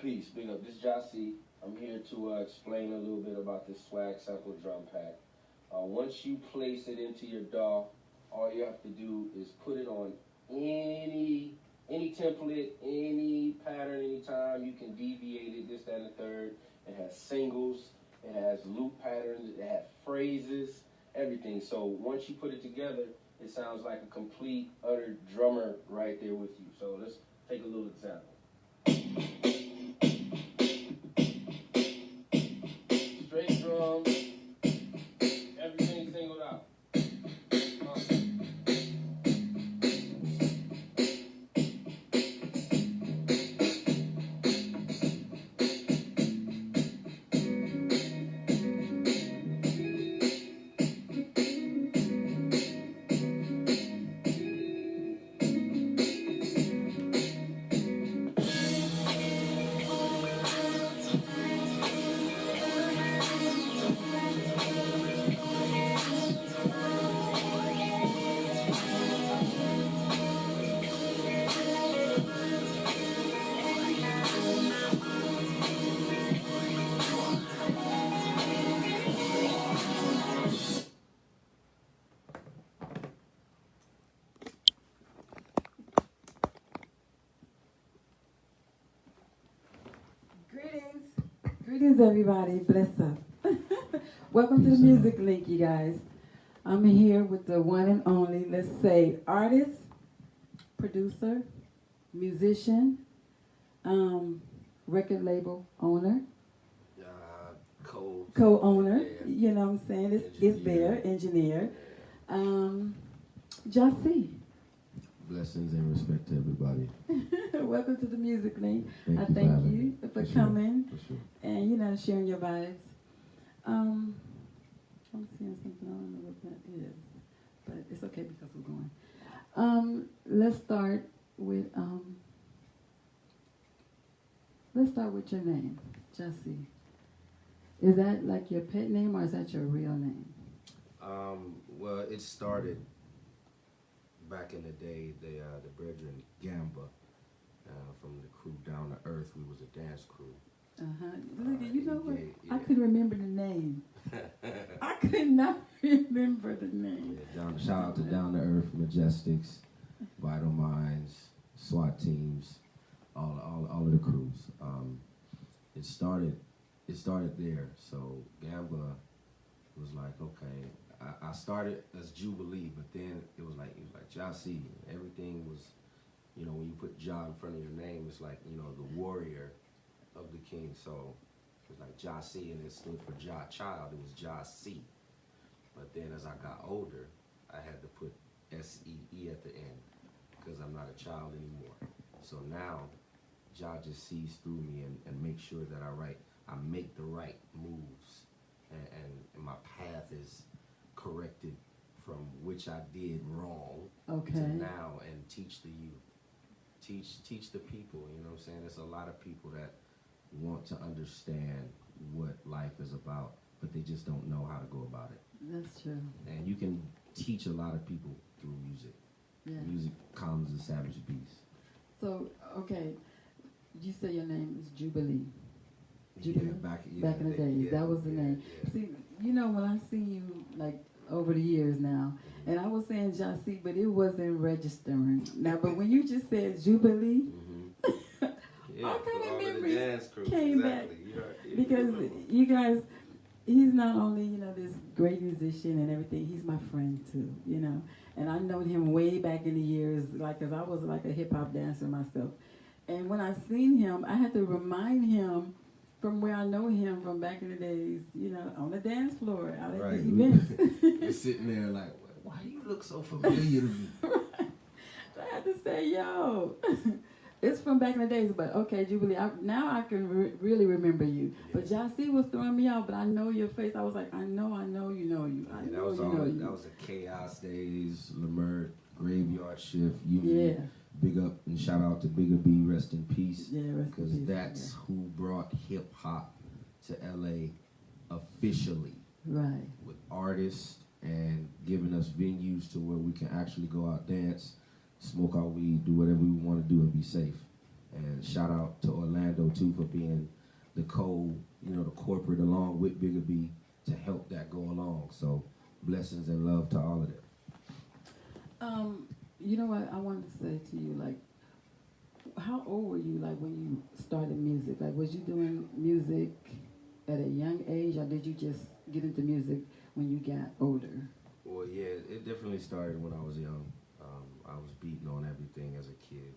Peace, big up. This is Jahsee. I'm here to explain a little bit about this swag sample drum pack. Once you place it into your DAW, all you have to do is put it on any template, any pattern, anytime. You can deviate it, this, that, and the third. It has singles, it has loop patterns, it has phrases, everything. So once you put it together, it sounds like a complete, utter drummer right there with you. So let's take a little example. Straight drums, everything singled out. Greetings, everybody. Bless up. Welcome to the Damusiclink, you guys. I'm here with the one and only, let's say, artist, producer, musician, record label owner, co-owner. Yeah. You know what I'm saying? It's there, engineer. Jahsee. Blessings and respect to everybody. Welcome to the Damusiclink. I Thank thank you for coming For sure. and, you know, sharing your vibes. I'm seeing something, I don't know what that is, but it's okay because we're going. Let's start with your name, Jahsee. Is that like your pet name or is that your real name? Well, it started back in the day. The brethren Gamba from the crew Down to Earth. We was a dance crew. Look, you know what? yeah. I couldn't remember the name. I could not remember the name. Yeah, shout out to Down to Earth, Majestics, Vital Minds, SWAT teams, all of the crews. It started there. So Gamba was like, okay, I started as Jubilee, but then it was like Jahsee. Everything was, you know, when you put Jah in front of your name, it's like, you know, the warrior of the king. So it was like Jahsee, and it stood for Jah child. It was Jahsee. But then as I got older, I had to put S-E-E at the end because I'm not a child anymore. So now Jah just sees through me and makes sure that I make the right moves, and my path is corrected from which I did wrong to now, and teach the youth. Teach the people, you know what I'm saying? There's a lot of people that want to understand what life is about, but they just don't know how to go about it. That's true. And you can teach a lot of people through music. Yeah. Music calms the savage beast. So, okay, you say your name is Jubilee. Jubilee? Back in the days, that was the name. Yeah. See, you know, when I see you, like, over the years now, and I was saying Jahsee, but it wasn't registering. Now, but when you just said Jubilee, Yeah, all kind of the memories dance crew. came back. Because you guys, he's not only, you know, this great musician and everything, he's my friend too, you know. And I known him way back in the years, like, because I was like a hip-hop dancer myself. And when I seen him, I had to remind him from where I know him from back in the days, you know, on the dance floor, out at the events. You're sitting there like, why do you look so familiar to me? Right. So I had to say, yo, it's from back in the days, but okay, Jubilee, now I can really remember you. Yes. But Jahsee was throwing me out, but I know your face. I was like, I know you know you. That was the Chaos Days, Lemert, Graveyard Shift. Big up and shout out to Bigger B, rest in peace. Yeah, rest in peace. Because that's who brought hip hop to LA officially. Right. With artists and giving us venues to where we can actually go out, dance, smoke our weed, do whatever we want to do and be safe. And shout out to Orlando too for being the the corporate along with Bigger B to help that go along. So blessings and love to all of them. You know what I wanted to say to you, like, how old were you, like, when you started music? Like, was you doing music at a young age, or did you just get into music when you got older? Well, yeah, it definitely started when I was young. I was beating on everything as a kid.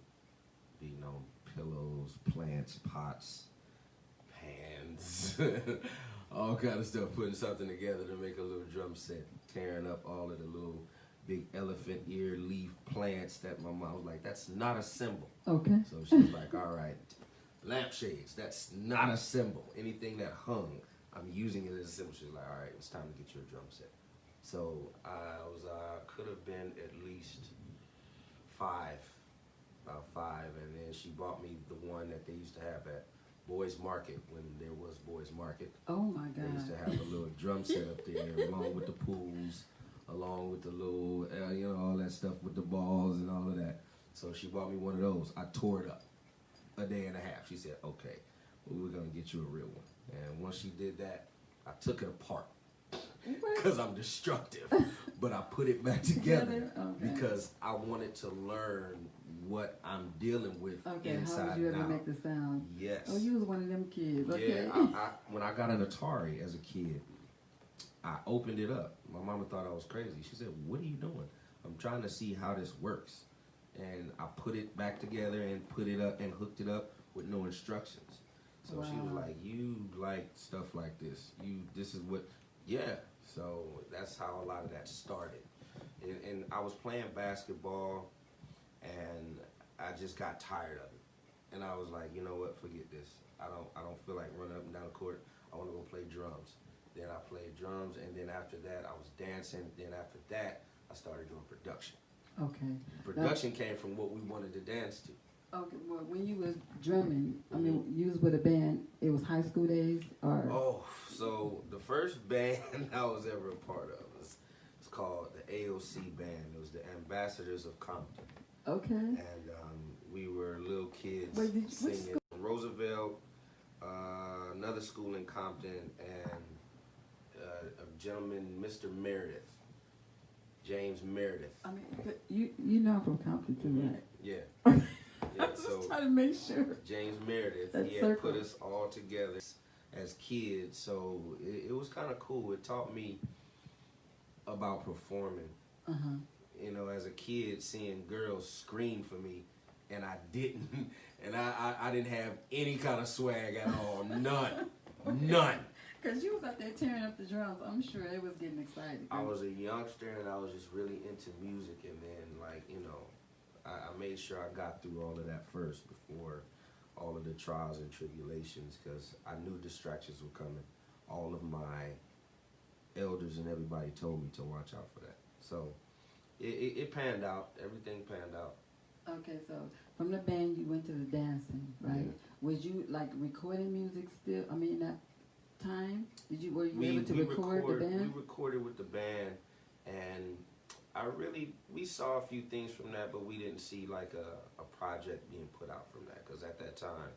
Beating on pillows, plants, pots, pans, all kind of stuff, putting something together to make a little drum set, tearing up all of the little big elephant ear leaf plants that my mom was like, that's not a symbol. Okay. So she was like, all right, lampshades, that's not a symbol. Anything that hung, I'm using it as a symbol. She's like, all right, it's time to get your drum set. So I could have been at least about five, and then she bought me the one that they used to have at Boys Market when there was Boys Market. Oh my God. They used to have a little drum set up there along with the pools, along with the little, all that stuff with the balls and all of that. So she bought me one of those. I tore it up a day and a half. She said, okay, well, we're going to get you a real one. And once she did that, I took it apart because I'm destructive. But I put it back together because I wanted to learn what I'm dealing with inside. How would you ever make the sound? Yes. Oh, you was one of them kids. Okay. Yeah, when I got an Atari as a kid, I opened it up. My mama thought I was crazy. She said, what are you doing? I'm trying to see how this works. And I put it back together and put it up and hooked it up with no instructions. So she was like, you like stuff like this. This is what, yeah. So that's how a lot of that started. And I was playing basketball and I just got tired of it. And I was like, you know what, forget this. I don't feel like running up and down the court. I want to go play drums. Then I played drums, and then after that I was dancing. Then after that I started doing production. Okay. Production came from what we wanted to dance to. Okay, well, when you was drumming, I mean, you was with a band, it was high school days, or? Oh, so the first band I was ever a part of was called the AOC band. It was the Ambassadors of Compton. Okay. And we were little kids singing Roosevelt, another school in Compton, and a gentleman, Mr. Meredith, James Meredith. I mean, you know I'm from Compton too, right? Yeah. Yeah, I'm just trying to make sure. James Meredith, he had put us all together as kids, so it was kind of cool. It taught me about performing. You know, as a kid, seeing girls scream for me, and I didn't, and I didn't have any kind of swag at all, none. Because you was out there tearing up the drums. I'm sure they was getting excited. I was a youngster, and I was just really into music, and then, like, you know, I made sure I got through all of that first before all of the trials and tribulations, because I knew distractions were coming. All of my elders and everybody told me to watch out for that. So it panned out. Everything panned out. Okay, so from the band you went to the dancing, right? Yeah. Was you like recording music still? I mean, that time, were you able to record the band? We recorded with the band, and we saw a few things from that, but we didn't see like a project being put out from that, because at that time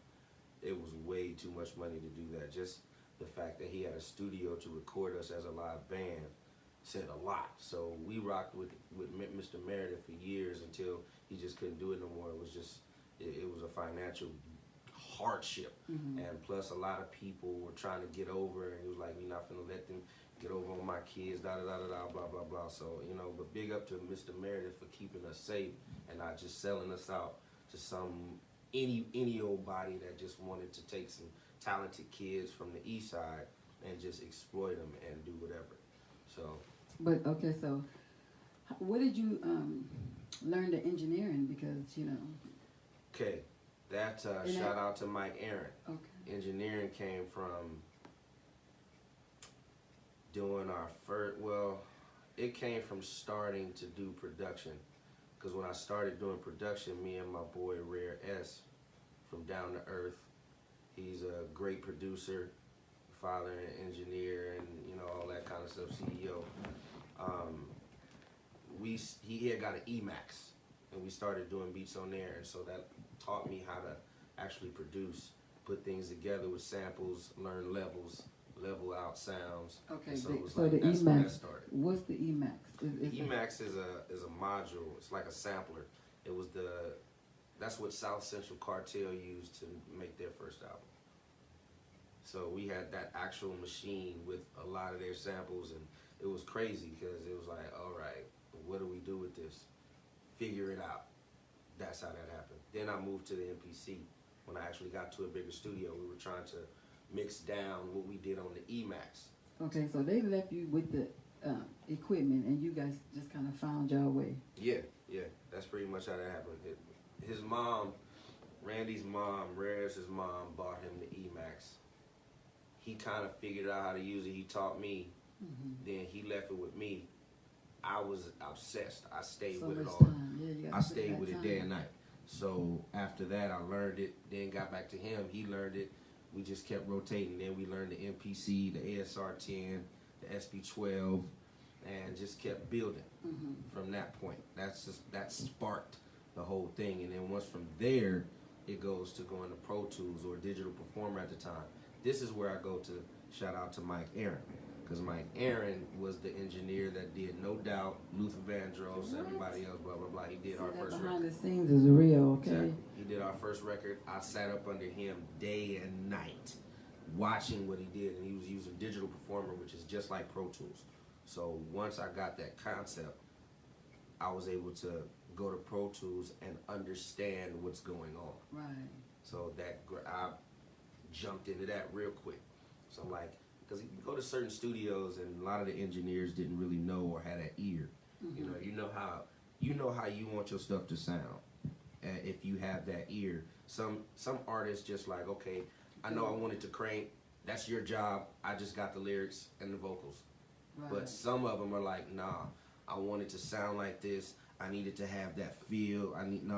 it was way too much money to do that. Just the fact that he had a studio to record us as a live band said a lot. So we rocked with Mr. Meredith for years until he just couldn't do it no more. It was just, it was a financial hardship. And plus a lot of people were trying to get over, and he was like, you're not gonna let them get over on my kids, blah, blah, blah. So, you know, but big up to Mr. Meredith for keeping us safe and not just selling us out to any old body that just wanted to take some talented kids from the east side and just exploit them and do whatever. So. But, okay, so what did you learn the engineering? Because, you know. Okay, that shout out to Mike Aaron. Okay. Engineering came from doing our first, it came from starting to do production. Because when I started doing production, me and my boy Rare S from Down to Earth, he's a great producer, father and engineer, and you know, all that kind of stuff, CEO. He had got an Emax, and we started doing beats on there, and so that taught me how to actually produce, put things together with samples, learn levels, level out sounds. Okay, so it was so like, the that's when that Emacs. started. What's the Emacs? Emacs is a module. It's like a sampler. It was that's what South Central Cartel used to make their first album. So we had that actual machine with a lot of their samples, and it was crazy because it was like, all right, what do we do with this? Figure it out. That's how that happened. Then I moved to the MPC. When I actually got to a bigger studio, we were trying to mix down what we did on the Emacs. Okay, so they left you with the equipment, and you guys just kind of found your way. Yeah, that's pretty much how that happened. His mom, Randy's mom, Rare's mom, bought him the Emacs. He kind of figured out how to use it. He taught me. Then he left it with me. I was obsessed. I stayed with it all. I stayed with it day and night. So after that, I learned it. Then got back to him. He learned it. We just kept rotating. Then we learned the MPC, the ASR-10, the SP-12, and just kept building from that point. That sparked the whole thing. And then once from there, it goes to going to Pro Tools or Digital Performer at the time. This is where I go to shout out to Mike Aaron. Because Mike Aaron was the engineer that did No Doubt, Luther Vandross, everybody else, blah, blah, blah. He did our first record. Behind the scenes is real, okay? Exactly. He did our first record. I sat up under him day and night watching what he did. And he was using Digital Performer, which is just like Pro Tools. So once I got that concept, I was able to go to Pro Tools and understand what's going on. Right. So I jumped into that real quick. So I'm like, because you go to certain studios and a lot of the engineers didn't really know or had that ear. You know how you want your stuff to sound. If you have that ear, some artists just like, okay, I know I want it to crank. That's your job. I just got the lyrics and the vocals. Right. But some of them are like, nah, I want it to sound like this. I need it to have that feel.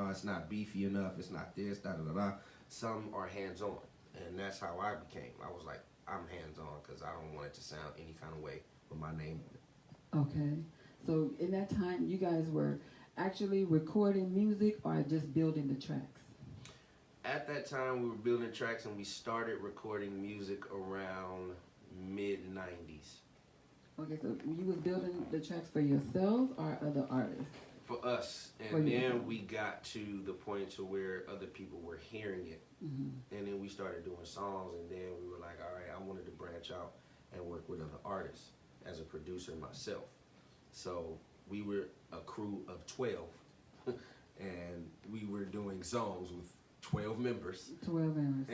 It's not beefy enough. It's not this, da da da da. Some are hands-on, and that's how I became. I was like, I'm hands-on because I don't want it to sound any kind of way with my name on it. Okay. So in that time, you guys were actually recording music or just building the tracks? At that time, we were building tracks, and we started recording music around mid-90s. Okay, so you was building the tracks for yourselves or other artists? For us. And then we got to the point to where other people were hearing it. And then we started doing songs, and then we were like, all right, I wanted to branch out and work with other artists as a producer myself. So we were a crew of 12, and we were doing songs with 12 members. 12 members.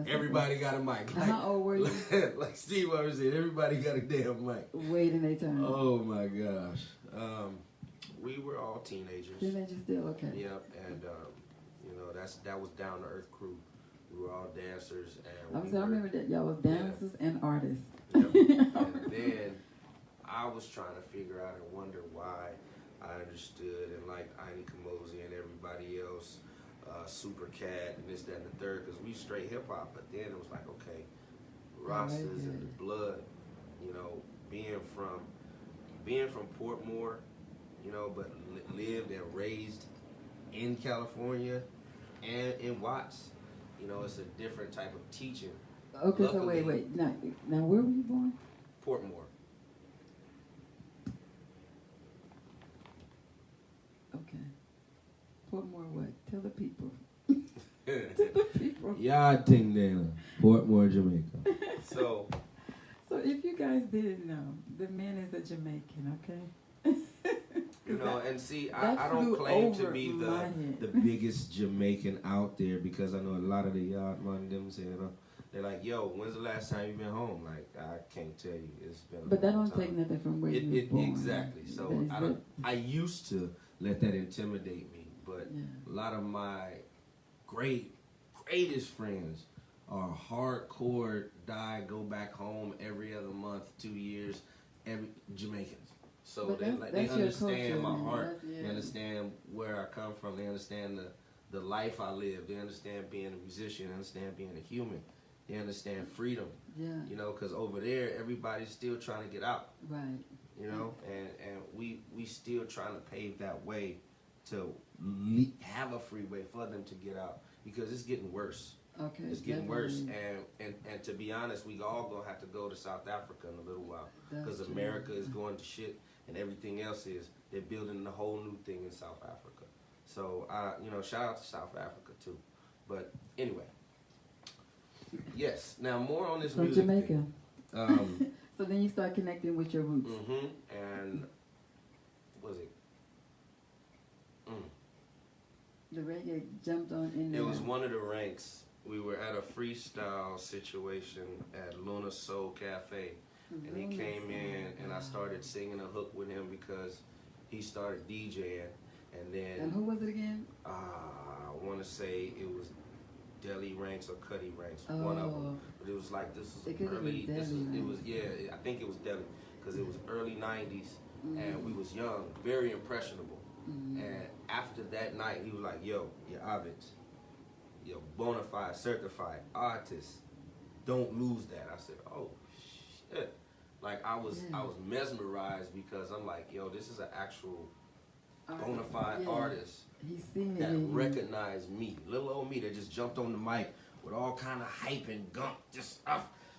Everybody got a mic. Like, how old were you? Like Steve always said, everybody got a damn mic. Waiting their turn. Oh my gosh. We were all teenagers. Teenagers still, okay. Yep, and that was Down to Earth crew. We were all dancers, and I remember that y'all was dancers and artists. Yep. And then I was trying to figure out and wonder why I understood and liked Iny Kamosi and everybody else, Super Cat and this, that, and the third, because we straight hip hop. But then it was like, okay, Rastas and the blood, being from Portmore, but lived and raised in California and in Watts. It's a different type of teaching. Okay, luckily, so wait. Now where were you born? Portmore. Okay. Portmore what? Tell the people. Tell the people. Yard ting there. Portmore, Jamaica. So if you guys didn't know, the man is a Jamaican, okay? And see, I don't claim to be the biggest Jamaican out there, because I know a lot of the yard man them say, they're like, yo, when's the last time you been home? Like, I can't tell you. It's been a But that long don't time. take nothing from where you were born. Exactly. So I used to let that intimidate me, but a lot of my greatest friends are hardcore, go back home every other month, 2 years, every Jamaicans. So they understand my heart. They understand where I come from. They understand the life I live. They understand being a musician. They understand being a human. They understand freedom. Yeah. Because over there, everybody's still trying to get out. Right. And we still trying to pave that way to have a freeway for them to get out, because it's getting worse. Okay. It's getting worse, and to be honest, we all gonna have to go to South Africa in a little while, because America is going to shit, and everything else is. They're building a whole new thing in South Africa. So shout out to South Africa too. But anyway, yes. Now more on this From music Jamaica. thing. So then you start connecting with your roots. And what was it? The reggae jumped on in there. It was one of the ranks. We were at a freestyle situation at Luna Soul Cafe, and he came in, and I started singing a hook with him because he started DJing, and then. And who was it again? I want to say it was Deli Ranks or Cuddy Ranks, one of them. But it was like this was early. I think it was Deli, because it was early '90s, and we was young, very impressionable. And after that night, he was like, "Yo, you're Ovid, you're bona fide, certified artist. Don't lose that." I said, "Oh shit!" Like I was mesmerized, because I'm like, "Yo, this is an actual bona fide artist that recognized me, little old me that just jumped on the mic with all kind of hype and gunk, just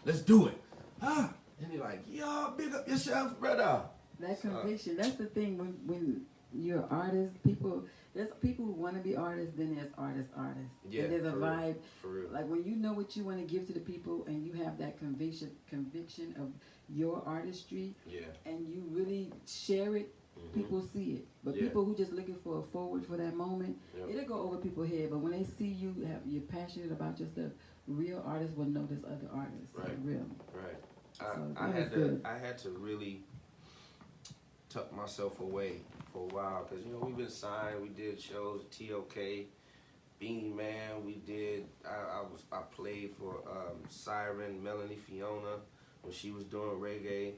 let's do it." And you're like, "Yo, big up yourself, brother." That conviction. That's the thing when you're an artist, there's people who want to be artists, then there's artists. Yeah, and there's a vibe. For real. Like when you know what you want to give to the people, and you have that conviction of your artistry, and you really share it, people see it. But people who just looking for a forward for that moment, it'll go over people's head. But when they see you're passionate about just the real artists, will notice other artists. Right. Like real. Right. So I had to really tuck myself away for a while, because we've been signed, we did shows, TOK, Beanie Man, we did. I played for Siren, Melanie Fiona when she was doing reggae.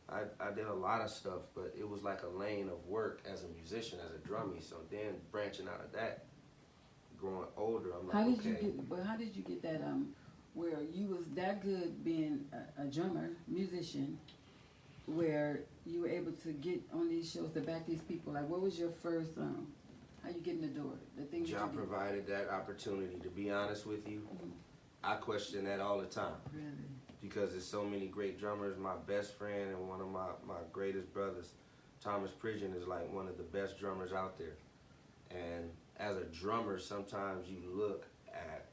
I did a lot of stuff, but it was like a lane of work as a musician, as a drummer. So then branching out of that, growing older, I'm like, how did you get that where you was that good being a drummer, musician, where you were able to get on these shows to back these people? Like, what was your first, how you get in the door? The things John provided that opportunity. To be honest with you, I question that all the time. Really? Because there's so many great drummers. My best friend and one of my greatest brothers, Thomas Pridgeon, is like one of the best drummers out there. And as a drummer, sometimes you look at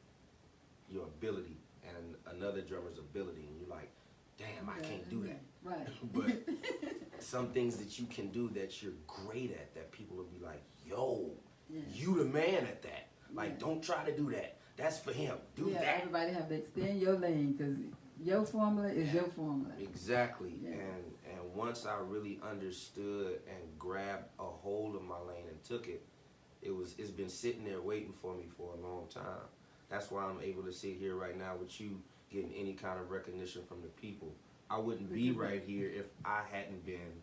your ability and another drummer's ability, and you're like, damn, I can't do that. Right. But some things that you can do that you're great at, that people will be like, yo, you the man at that. Like, don't try to do that. That's for him. Do that. Everybody have to stay in your lane, because your formula is your formula. Exactly. Yeah. And once I really understood and grabbed a hold of my lane and took it, it's been sitting there waiting for me for a long time. That's why I'm able to sit here right now with you, getting any kind of recognition from the people. I wouldn't be right here if I hadn't been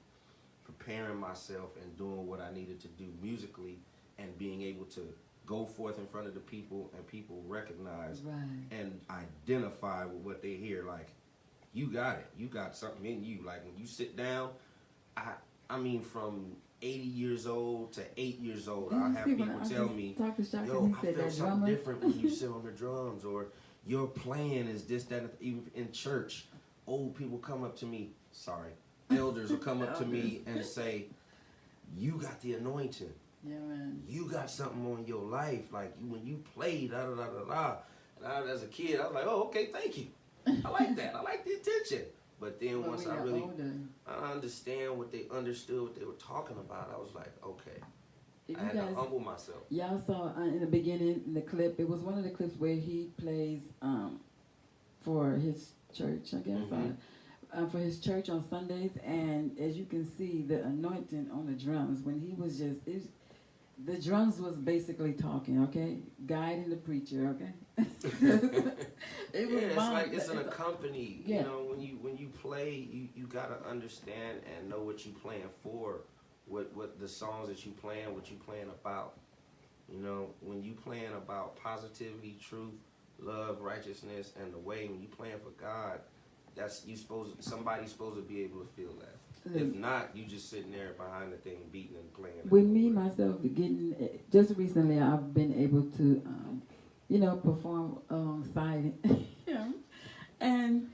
preparing myself and doing what I needed to do musically, and being able to go forth in front of the people, and people recognize and identify with what they hear. Like, you got it. You got something in you. Like, when you sit down, I mean, from 80 years old to 8 years old, I have people tell me, yo, I felt something different when you sit on the drums, or your playing is this, that, even in church. Old people come up to me, elders will come up to me and say, you got the anointing. Yeah, man. You got something on your life. Like, when you play, da-da-da-da-da. And as a kid, I was like, oh, okay, thank you. I like that. I like the attention. But then once I really understand what they understood, what they were talking about, I was like, okay. I had to humble myself. Y'all saw in the beginning, the clip, it was one of the clips where he plays for his church, I guess, for his church on Sundays. And as you can see, the anointing on the drums, when he was just, the drums was basically talking, okay? Guiding the preacher, okay? It was it's an accompaniment. You know, when you play, you gotta understand and know what you playing for, what the songs that you playing, what you playing about. You know, when you playing about positivity, truth, love, righteousness, and the way, when you playing for God, somebody's supposed to be able to feel that. If not, you just sitting there behind the thing, beating and playing. With me, myself, just recently, I've been able to, perform alongside him. And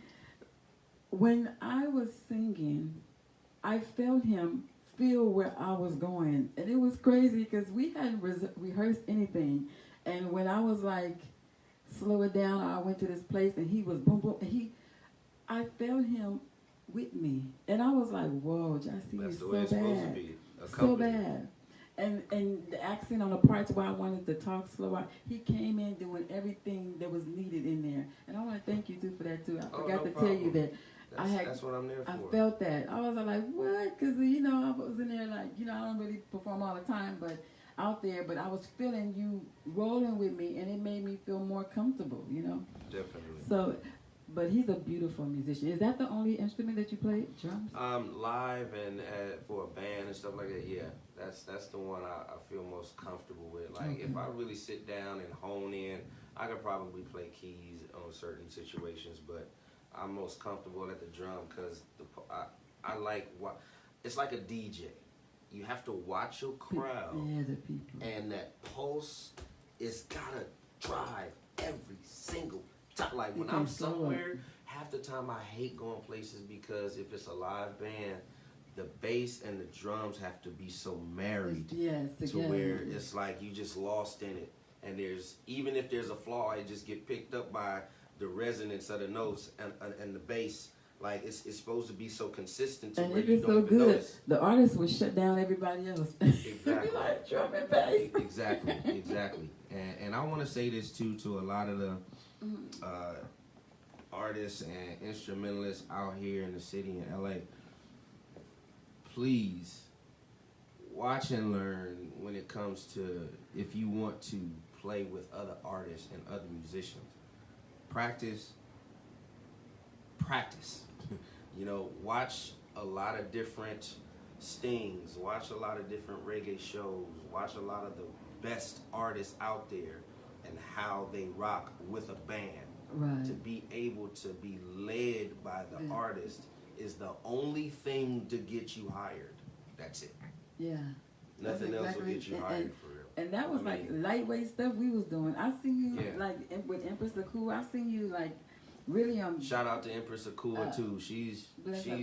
when I was singing, I felt him feel where I was going. And it was crazy because we hadn't rehearsed anything. And when I was like, slow it down, I went to this place and he was boom, boom. And I felt him with me. And I was like, whoa, Jahsee is so bad. So bad. And the accent on the parts where I wanted to talk slower, he came in doing everything that was needed in there. And I want to thank you too for that too. I forgot to tell you that. That's what I'm there for. I felt that. I was like, what? Because, I was in there like, I don't really perform all the time, but out there. But I was feeling you rolling with me, and it made me feel more comfortable, Definitely. So, but he's a beautiful musician. Is that the only instrument that you play? Drums? Live and for a band and stuff like that, yeah. That's the one I feel most comfortable with. Like, Okay. if I really sit down and hone in, I could probably play keys on certain situations, but I'm most comfortable at the drum because I like what it's like a DJ. You have to watch your crowd, Yeah, the people. and that pulse is gotta drive every single time. Like when I'm somewhere, half the time I hate going places because if it's a live band, the bass and the drums have to be so married to where it's like you just lost in it. And even if there's a flaw, it just get picked up by the resonance of the notes and the bass. Like it's supposed to be so consistent to where you don't even notice. The artist would shut down everybody else. Exactly. Like drum and bass. Exactly. And I want to say this too to a lot of the artists and instrumentalists out here in the city in LA. Please watch and learn when it comes to if you want to play with other artists and other musicians. Practice. Watch a lot of different stings, watch a lot of different reggae shows, watch a lot of the best artists out there and how they rock with a band. Right. To be able to be led by the artist is the only thing to get you hired. That's it. Yeah. Nothing else will get you hired for real. And that was like lightweight stuff we was doing. I seen you like with Empress Akua. I seen you like really shout out to Empress Akua too. She's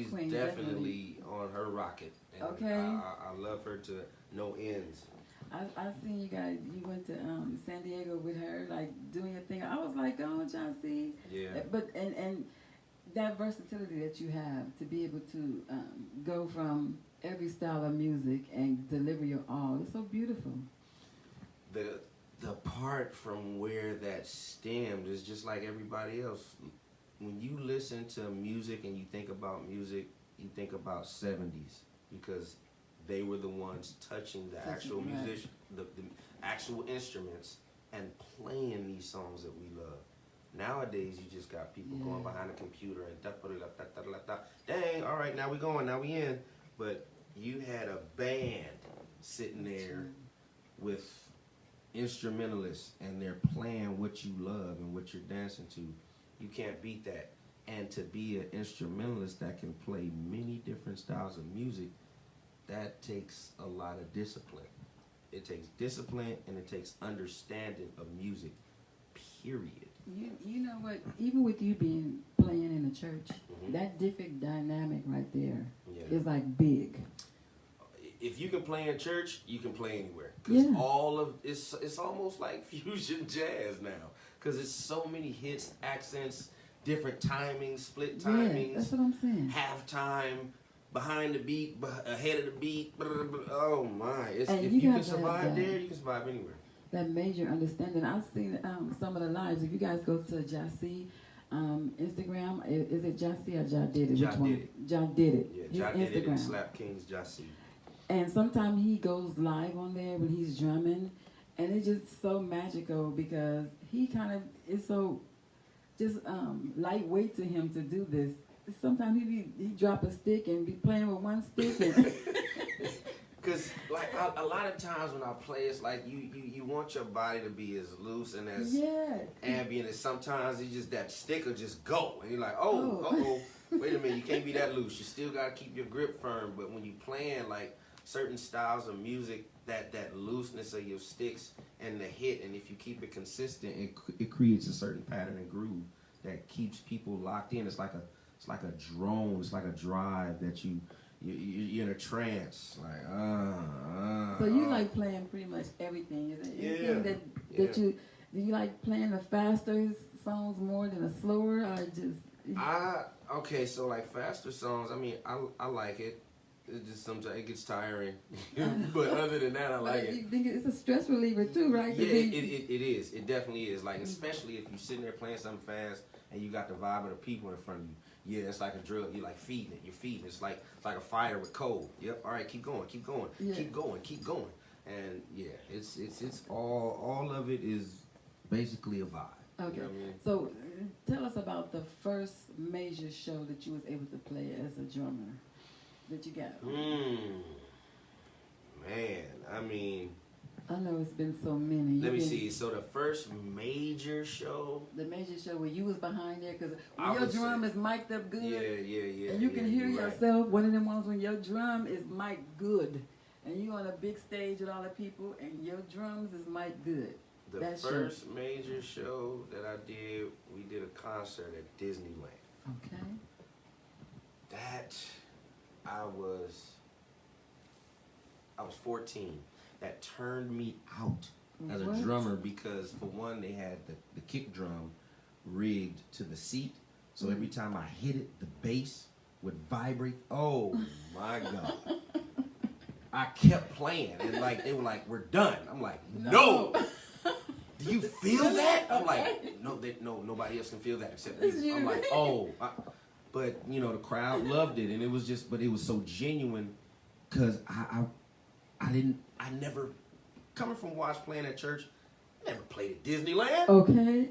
Queen, definitely on her rocket. And okay. I love her to no ends. I seen you guys. You went to San Diego with her, like doing your thing. I was like, oh, Jahsee. Yeah. But and that versatility that you have to be able to go from every style of music and deliver your all. It's so beautiful. The part from where that stemmed is just like everybody else. When you listen to music and you think about music, you think about 70s because they were the ones touching the actual musician, the actual instruments and playing these songs that we love. Nowadays, you just got people going behind a computer and dang, all right, now we going, now we in. But you had a band sitting there with instrumentalists and they're playing what you love and what you're dancing to. You can't beat that. And to be an instrumentalist that can play many different styles of music, that takes a lot of discipline. It takes discipline and it takes understanding of music, period. You know what? Even with you being playing in the church, that different dynamic right there is like big. If you can play in church, you can play anywhere. Because all of it's almost like fusion jazz now. Because it's so many hits, accents, different timings, split timings. Yeah, that's what I'm saying. Halftime, behind the beat, ahead of the beat. Oh my! If you you can survive there, you can survive anywhere. That major understanding. I've seen some of the lives. If you guys go to Jahsee Instagram, is it Jahsee or Jah Did It? Jah Did It. Jah Did It. Yeah, Jah Did It and Slap King's Jahsee. And sometimes he goes live on there when he's drumming, and it's just so magical because he kind of is so just lightweight to him to do this. Sometimes he drop a stick and be playing with one stick. And Cause like a lot of times when I play, it's like you want your body to be as loose and as ambient as sometimes it's just that stick will just go and you're like, wait a minute, you can't be that loose. You still gotta keep your grip firm. But when you playing like certain styles of music, that looseness of your sticks and the hit, and if you keep it consistent, it creates a certain pattern and groove that keeps people locked in. It's like a drone. It's like a drive that you're in a trance, like So you like playing pretty much everything? Is it anything that you do? You like playing the faster songs more than the slower, or just? Okay, so like faster songs. I mean, I like it. It just sometimes it gets tiring, but other than that, I like it. You think it's a stress reliever too, right? Yeah, it is. It definitely is. Like especially if you're sitting there playing something fast and you got the vibe of the people in front of you. Yeah, it's like a drug. You're like feeding it. You're feeding it. It's like a fire with coal. Yep. All right, keep going. Keep going. Yeah. Keep going. Keep going. And yeah, it's all of it is basically a vibe. Okay. You know what I mean? So tell us about the first major show that you was able to play as a drummer that you got. Man, I mean, I know it's been so many. Let me see. So the first major show. The major show where you was behind there, because when your drum is mic'd up good. Yeah. And you can hear yourself. One of them ones when your drum is mic'd good. And you on a big stage with all the people and your drums is mic'd good. The first major show that I did, we did a concert at Disneyland. Okay. That, I was 14. That turned me out as a drummer because, for one, they had the kick drum rigged to the seat. So every time I hit it, the bass would vibrate. Oh, my God. I kept playing. And, like, they were like, we're done. I'm like, no. Do you feel that? I'm like, no, nobody else can feel that except you. I'm like, but, you know, the crowd loved it. And it was just, but it was so genuine because I never, coming from Watch playing at church, never played at Disneyland. Okay.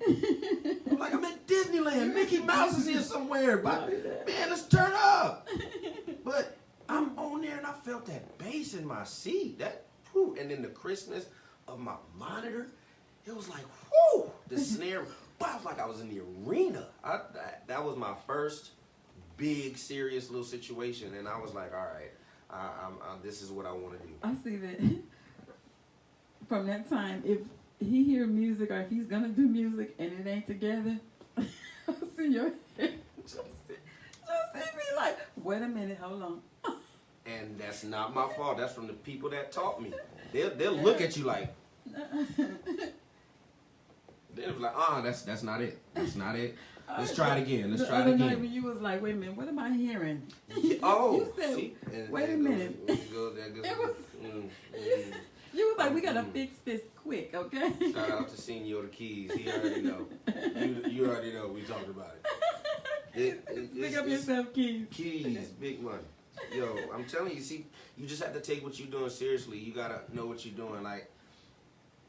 I'm like, I'm at Disneyland. Mickey Mouse is here somewhere. But, man, let's turn up. But I'm on there and I felt that bass in my seat. And then the crispness of my monitor. It was like, whoo, the snare. I was like I was in the arena. That was my first big, serious little situation. And I was like, all right, this is what I want to do. I see that from that time, if he hear music or if he's going to do music and it ain't together, I see your head. Just see me like, wait a minute, hold on. And that's not my fault. That's from the people that taught me. They'll look at you like, they was like, that's not it. That's not it. Let's try it again. Let's try it again. The other night when you was like, wait a minute, what am I hearing? You said, see, wait a minute. You was like, we gotta fix this quick, okay? Shout out to Senor the Keys. He already know. You already know. We talked about it. Pick up yourself, Keys. Keys, big money. Yo, I'm telling you, see, you just have to take what you're doing seriously. You gotta know what you're doing. Like,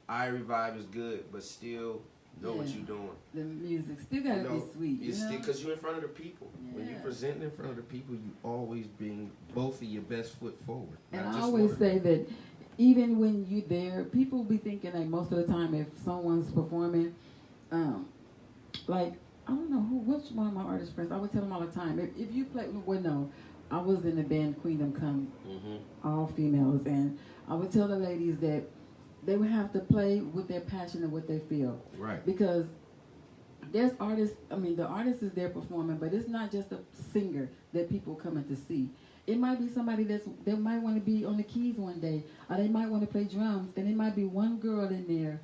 Irie vibe is good, but still know what you're doing. The music still gotta be sweet. It's still because you're in front of the people. Yeah. When you're presenting in front of the people, you always bring both of your best foot forward. And I always say that even when you're there, people be thinking like most of the time if someone's performing, like I don't know which one of my artist friends, I would tell them all the time, if you play, I was in the band Queendom Come, all females, and I would tell the ladies that they would have to play with their passion and what they feel. Right. Because there's artists, the artist is there performing, but it's not just a singer that people coming to see. It might be somebody that might want to be on the keys one day, or they might want to play drums, and it might be one girl in there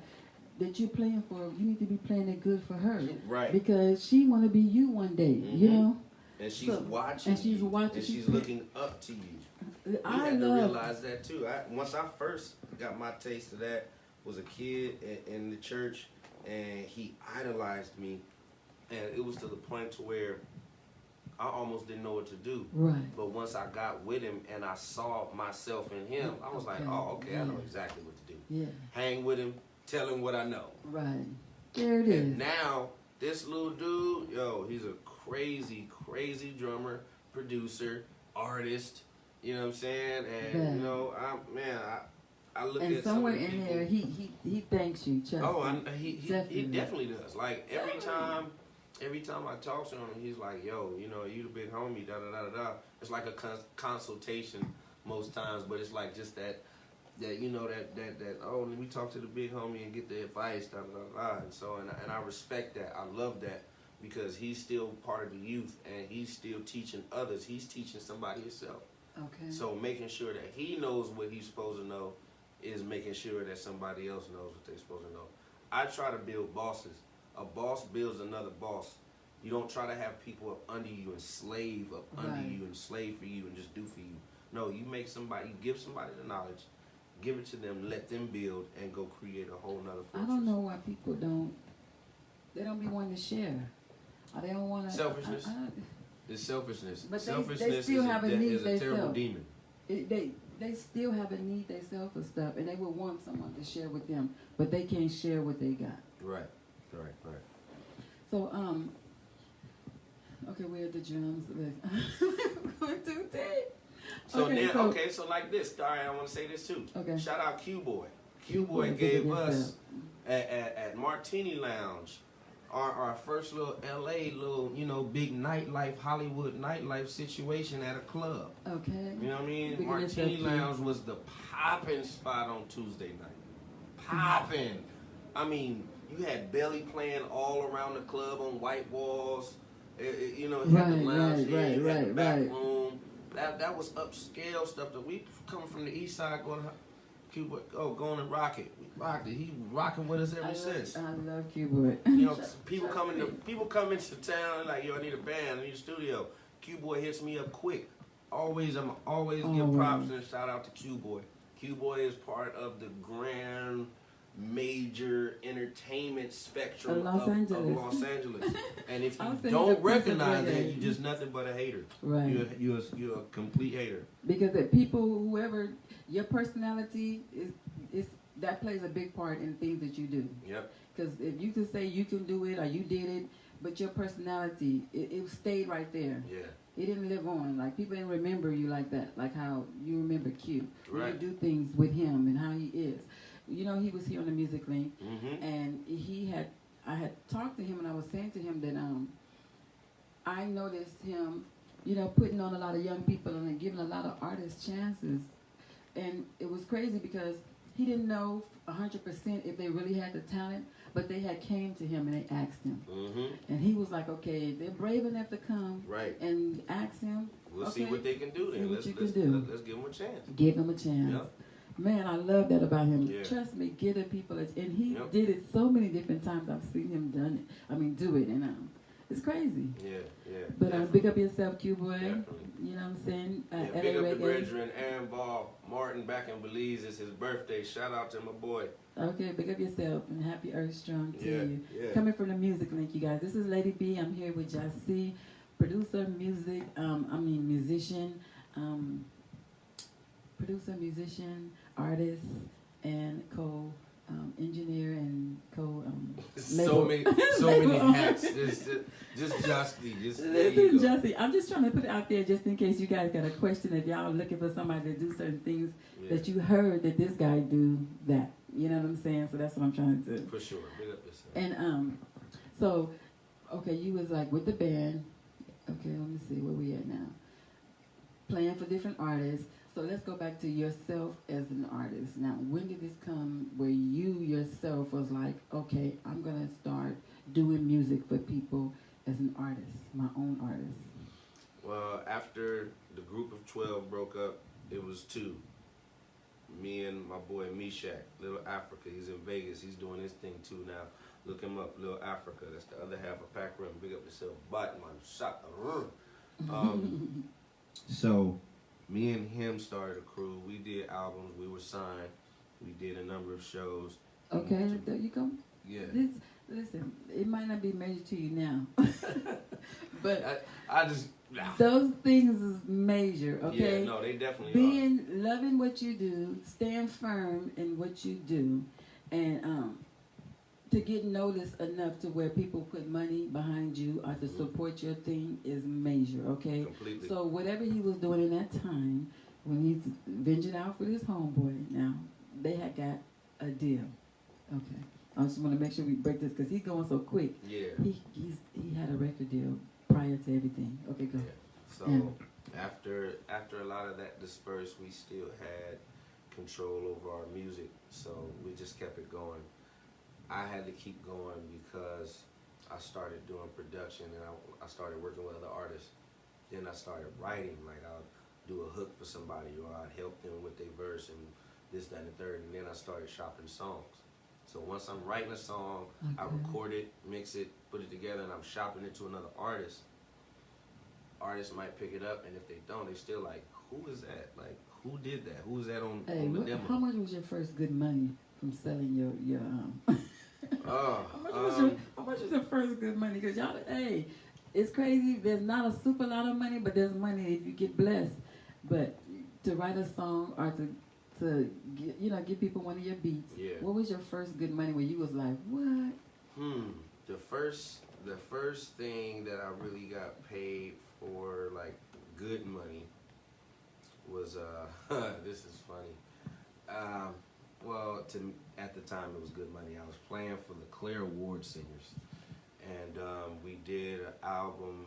that you're playing for. You need to be playing it good for her. Right. Because she want to be you one day, you know? And she's watching. And she's watching. And she's looking up to you. I had to realize that too. Once I first got my taste of that, was a kid in the church, and he idolized me, and it was to the point to where I almost didn't know what to do. Right. But once I got with him and I saw myself in him, I was like, oh, okay, I know exactly what to do. Yeah. Hang with him, tell him what I know. Right. There it is. And now this little dude, he's a crazy, crazy drummer, producer, artist. You know what I'm saying? And Yeah. you know, I look And at some somewhere of the in people. there, he thanks you. Trust me. He definitely does. Like every time I talk to him, he's like, "Yo, you know, you the big homie." Da da da da da. It's like a consultation most times, but it's like just that you know that oh, let me talk to the big homie and get the advice. Da da da da. And so and I respect that. I love that because he's still part of the youth and he's still teaching others. He's teaching somebody himself. Okay. So making sure that he knows what he's supposed to know is making sure that somebody else knows what they're supposed to know. I try to build bosses. A boss builds another boss. You don't try to have people up under you and slave up under you and slave for you and just do for you. No, you make somebody, you give somebody the knowledge, give it to them, let them build, and go create a whole nother fortress. I don't know why people they don't be wanting to share. Or they don't want to. Selfishness. It's selfishness. But Selfishness they still have a need is a terrible themselves. demon. They still have a need themselves for stuff, and they would want someone to share with them, but they can't share what they got. Right. So okay, we're at the drums. Going too deep. So like this. All right, I want to say this too. Okay. Shout out Q-Boy. Q-Boy gave us at Martini Lounge our first little LA big nightlife, Hollywood nightlife situation at a club. Okay. You know what I mean? Big Martini Lounge was the popping spot on Tuesday night. Popping. I mean, you had Belly playing all around the club on white walls. You know, you had the lounge here, you had the back room. That was upscale stuff that we coming from the east side going to Cuba, going to Rocket. We rocked it. He rocking with us ever since. I love Q-Boy. You know, people come into town like, yo, I need a band, I need a studio. Q-Boy hits me up quick. I'm always give props and shout out to Q-Boy. Q-Boy is part of the grand major entertainment spectrum of Los Angeles. And if you don't recognize that, you're just nothing but a hater. Right. You're a complete hater. Because the people, whoever, your personality is that plays a big part in things that you do. Yep. Because if you can say you can do it or you did it, but your personality, it stayed right there. Yeah. It didn't live on. Like, people didn't remember you like that. Like how you remember Q. Right. You do things with him and how he is. You know, he was here on the Damusiclink, and I had talked to him, and I was saying to him that I noticed him, putting on a lot of young people and giving a lot of artists chances. And it was crazy because he didn't know 100% if they really had the talent, but they had came to him and they asked him. And he was like, okay, they're brave enough to come and ask him. We'll see what they can do then. Let's give them a chance. Give them a chance. Yep. Man, I love that about him. Yeah. Trust me, give the people and he did it so many different times. I've seen him do it, and it's crazy. Yeah. But big up yourself, Q-Boy. Definitely. You know what I'm saying? Big up the brethren, Aaron Ball, Martin back in Belize. It's his birthday. Shout out to my boy. Okay, big up yourself and happy Earth Strong to you. Yeah. Coming from the Damusiclink, you guys. This is Lady B. I'm here with Jahsee, producer, musician, artist, and engineer and so many hats. Just Jahsee. Listen, Jahsee, I'm just trying to put it out there just in case you guys got a question. If y'all are looking for somebody to do certain things that you heard that this guy do that. You know what I'm saying? So that's what I'm trying to do. For sure. Big up yourself. And so, okay, you was like with the band. Okay, let me see where we at now. Playing for different artists. So let's go back to yourself as an artist. Now, when did this come where you yourself was like, okay, I'm going to start doing music for people as an artist, my own artist? Well, after the group of 12 broke up, it was two. Me and my boy Meshach, Little Africa. He's in Vegas. He's doing his thing too now. Look him up, Little Africa. That's the other half of Pac Rim. Big up yourself. Batman, shot the room. So me and him started a crew. We did albums. We were signed. We did a number of shows. Okay, there you go. Yeah. Listen, it might not be major to you now, but I just those things is major. Okay. Yeah, no, they definitely are. Loving what you do, staying firm in what you do, and to get noticed enough to where people put money behind you or to support your thing is major. Okay. Completely. So whatever he was doing in that time, when he's ventured out with his homeboy now, they had got a deal. Okay. I just want to make sure we break this because he's going so quick. Yeah. He had a record deal prior to everything. Okay, go. Yeah. So Yeah. after a lot of that dispersed, we still had control over our music, so we just kept it going. I had to keep going because I started doing production and I started working with other artists. Then I started writing, like I'll do a hook for somebody or I'd help them with their verse and this, that, and the third, and then I started shopping songs. So once I'm writing a song, I record it, mix it, put it together, and I'm shopping it to another artist. Artists might pick it up, and if they don't, they still like, who is that? Like, who did that? Who is that on the demo? How much was your first good money from selling your how much was your first good money? Because y'all, hey, it's crazy. There's not a super lot of money, but there's money if you get blessed. But to write a song or to get, give people one of your beats. Yeah. What was your first good money where you was like, what? The first thing that I really got paid for, like, good money was this is funny. Well, at the time it was good money. I was playing for the Claire Award Singers, and we did an album,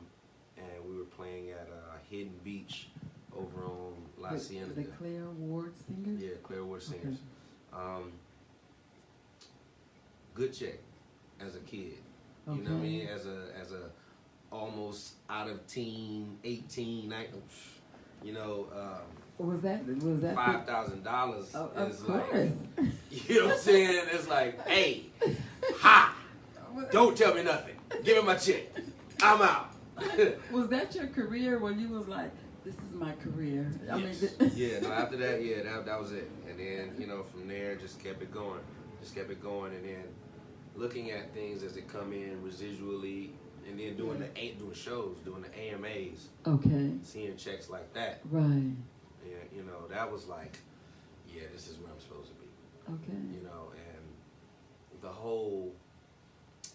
and we were playing at Hidden Beach over on La Cienega. The Claire Award Singers? Yeah, Claire Award Singers. Okay. Good check as a kid. Okay. You know what I mean? As a almost out of teen, 18, 19, Was that $5,000 is of like, course. you know what I'm saying? It's like, hey, ha! Don't tell me nothing. Give me my check. I'm out. Was that your career when you was like, this is my career? Yes. Yeah, no, after that, yeah, that was it. And then, from there, just kept it going. And then looking at things as they come in residually, and then doing shows, doing the AMAs. Okay. Seeing checks like that. Right. And, that was like, yeah, this is where I'm supposed to be. Okay. And the whole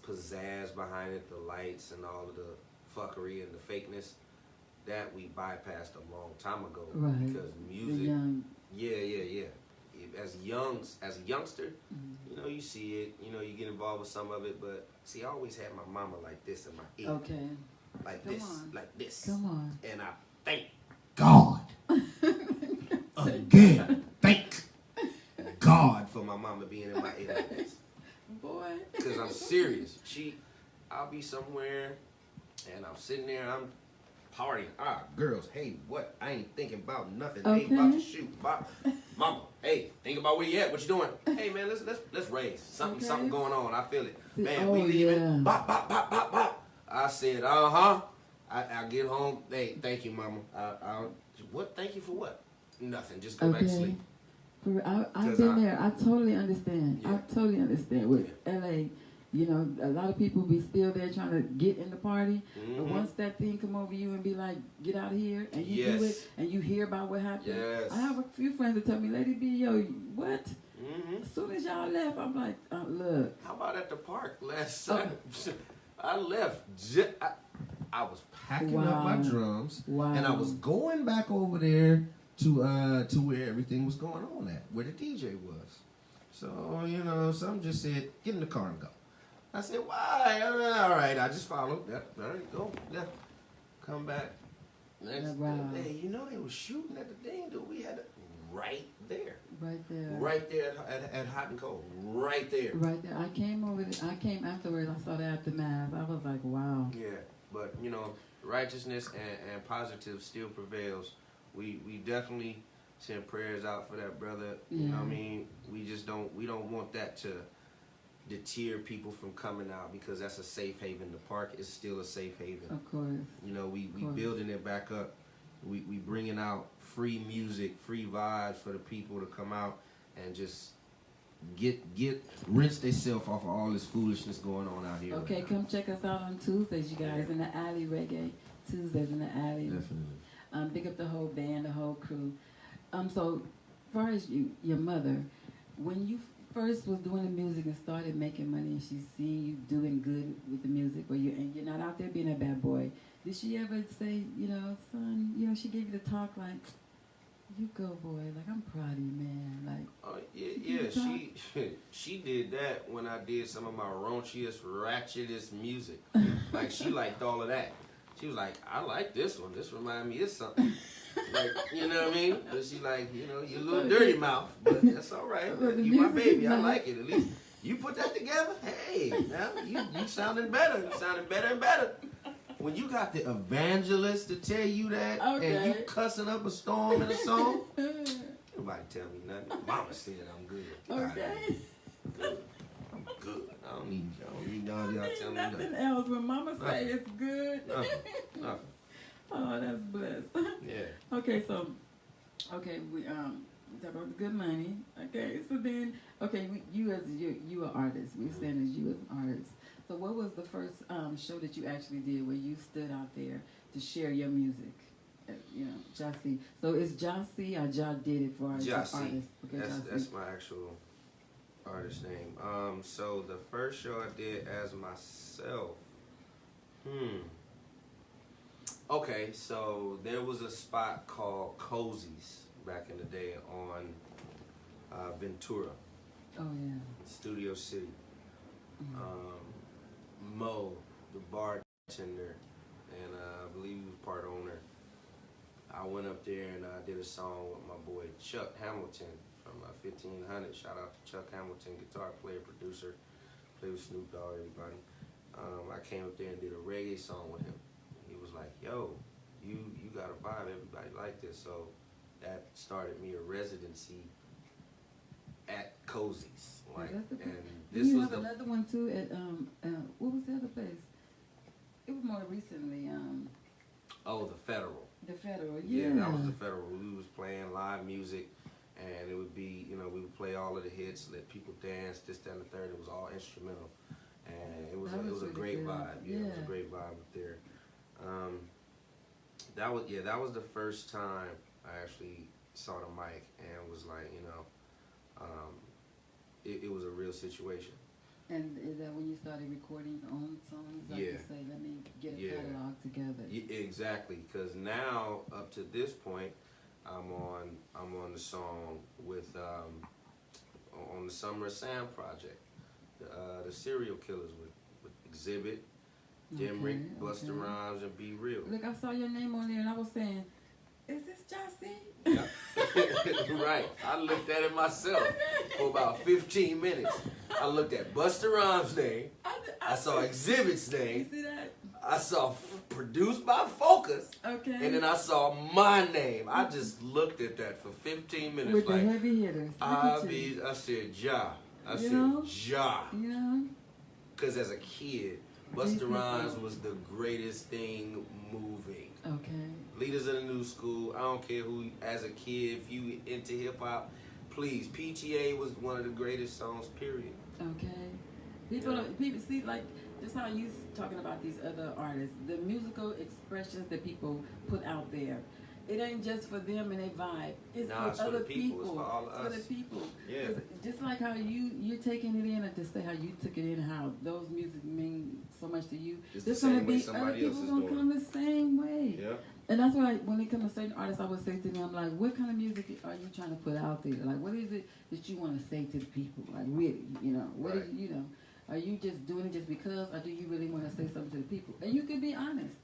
pizzazz behind it, the lights and all of the fuckery and the fakeness, that we bypassed a long time ago. Right. Because music, yeah. As a youngster, you see it, you get involved with some of it, but see, I always had my mama like this in my ear. Okay. Like this. Come on. And I thank God. Again. Thank God. for my mama being in my ear like this. Boy. Because I'm serious. I'll be somewhere and I'm sitting there, I'm partying. Girls, hey, what? I ain't thinking about nothing. Okay. They about to shoot. Mama, hey, think about where you at. What you doing? Hey, man, let's raise. Something going on. I feel it. Man, we leaving. Yeah. Bop, bop, bop, bop, bop. I said, I get home. Hey, thank you, mama. What? Thank you for what? Nothing. Just go back to sleep. I've been there. I totally understand. Yeah. I totally understand. With LA, a lot of people be still there trying to get in the party. But once that thing come over you and be like, get out of here, and you do it, and you hear about what happened. Yes. I have a few friends that tell me, Lady B, yo, what? As soon as y'all left, I'm like, look. How about at the park last Sunday? I left. I was packing up my drums, and I was going back over there to where everything was going on at, where the DJ was. So, some just said, get in the car and go. I said, why? All right, I just followed. Yeah, all right, go. Yeah. Come back. Next day, they were shooting at the thing, dude. We had it right there. Right there. Right there at Hot and Cold. Right there. Right there. I came afterwards. I saw the aftermath. I was like, wow. Yeah, but, righteousness and positive still prevails. We definitely send prayers out for that brother. Yeah. You know what I mean? We don't want that to deter people from coming out, because that's a safe haven. The park is still a safe haven. Of course. We building it back up. We bringing out free music, free vibes for the people to come out and just rinse themselves off of all this foolishness going on out here. Okay, right come check us out on Tuesdays, you guys, in the alley, Reggae Tuesdays in the alley. Definitely. Big up the whole band, the whole crew. So, as far as your mother, when you first was doing the music and started making money, and she seen you doing good with the music, and you're not out there being a bad boy, did she ever say, son, she gave you the talk like, You go, boy. Like, I'm proud of you, man. Like, Oh yeah. She did that when I did some of my raunchiest, ratchetest music. Like she liked all of that. She was like, I like this one. This remind me of something. Like, you know what I mean? But she like, you know, you little dirty mouth, but that's all right. You my baby. I like it. At least you put that together. Hey, now you sounding better. You sounding better and better. When you got the evangelist to tell you that, and you cussing up a storm in a song, nobody tell me nothing. Mama said I'm good. okay. Good. I'm good. I don't need y'all tell me Nothing nothing. else. When Mama say it's good. Nothing. Oh, that's blessed. Yeah. Okay, so, we talk about the good money. Okay, so then, you an artist. We're saying as you as an artist. So what was the first show that you actually did where you stood out there to share your music? Jahsee. So it's Jahsee or Jah did it for Jahsee. artist? Okay, That's my actual artist name. So the first show I did as myself. Okay, so there was a spot called Cozy's back in the day on Ventura. Oh yeah. Studio City. Mo, the bartender, and I believe he was part owner. I went up there and I did a song with my boy Chuck Hamilton from 1500. Shout out to Chuck Hamilton, guitar player, producer, played with Snoop Dogg, everybody. I came up there and did a reggae song with him. He was like, "Yo, you got a vibe. Everybody like this." So that started me a residency at Cozy's. Like, and this you was have another one too at what was the other place? It was more recently. The Federal. The Federal, Yeah, that was the Federal. We was playing live music, and it would be, we would play all of the hits, let people dance, this, that, and the third. It was all instrumental, and it was a really great good. vibe. Yeah, it was a great vibe up there. That was the first time I actually saw the mic and was like, it was a real situation. And is that when you started recording your own songs? Like you say, let me get a catalog together. Yeah, exactly, because now up to this point, I'm on the song with on the Summer of Sam project, the Serial Killers with Exhibit, Dimrick, Busta Rhymes, and Be Real. Look, I saw your name on there, and I was saying, "Is this Jahsee?" Yeah. Right. I looked at it myself for about 15 minutes. I looked at Busta Rhymes' name. I saw Exhibit's name. You see that? I saw produced by Focus. Okay. And then I saw my name. I just looked at that for 15 minutes. With like, the heavy hitters. I said, Ja. I said, Ja. You know? Because as a kid, Busta Rhymes was the greatest thing moving. Okay. Leaders of the New School. I don't care who, as a kid, if you into hip hop, please. PTA was one of the greatest songs, period. Okay. People see, like, just how you talking about these other artists, the musical expressions that people put out there. It ain't just for them and their vibe. It's for other people. It's for all of us. It's for the people. Yeah. Just like how you're taking it in, and to say how you took it in, how those music mean so much to you. It's There's the gonna same way be somebody other else people is gonna doing come the same way. Yeah. And that's why when it comes to certain artists, I would say to them, I'm like, what kind of music are you trying to put out there? Like, what is it that you want to say to the people? Like, really, what Right. is, are you just doing it just because, or do you really want to say something to the people? And you can be honest.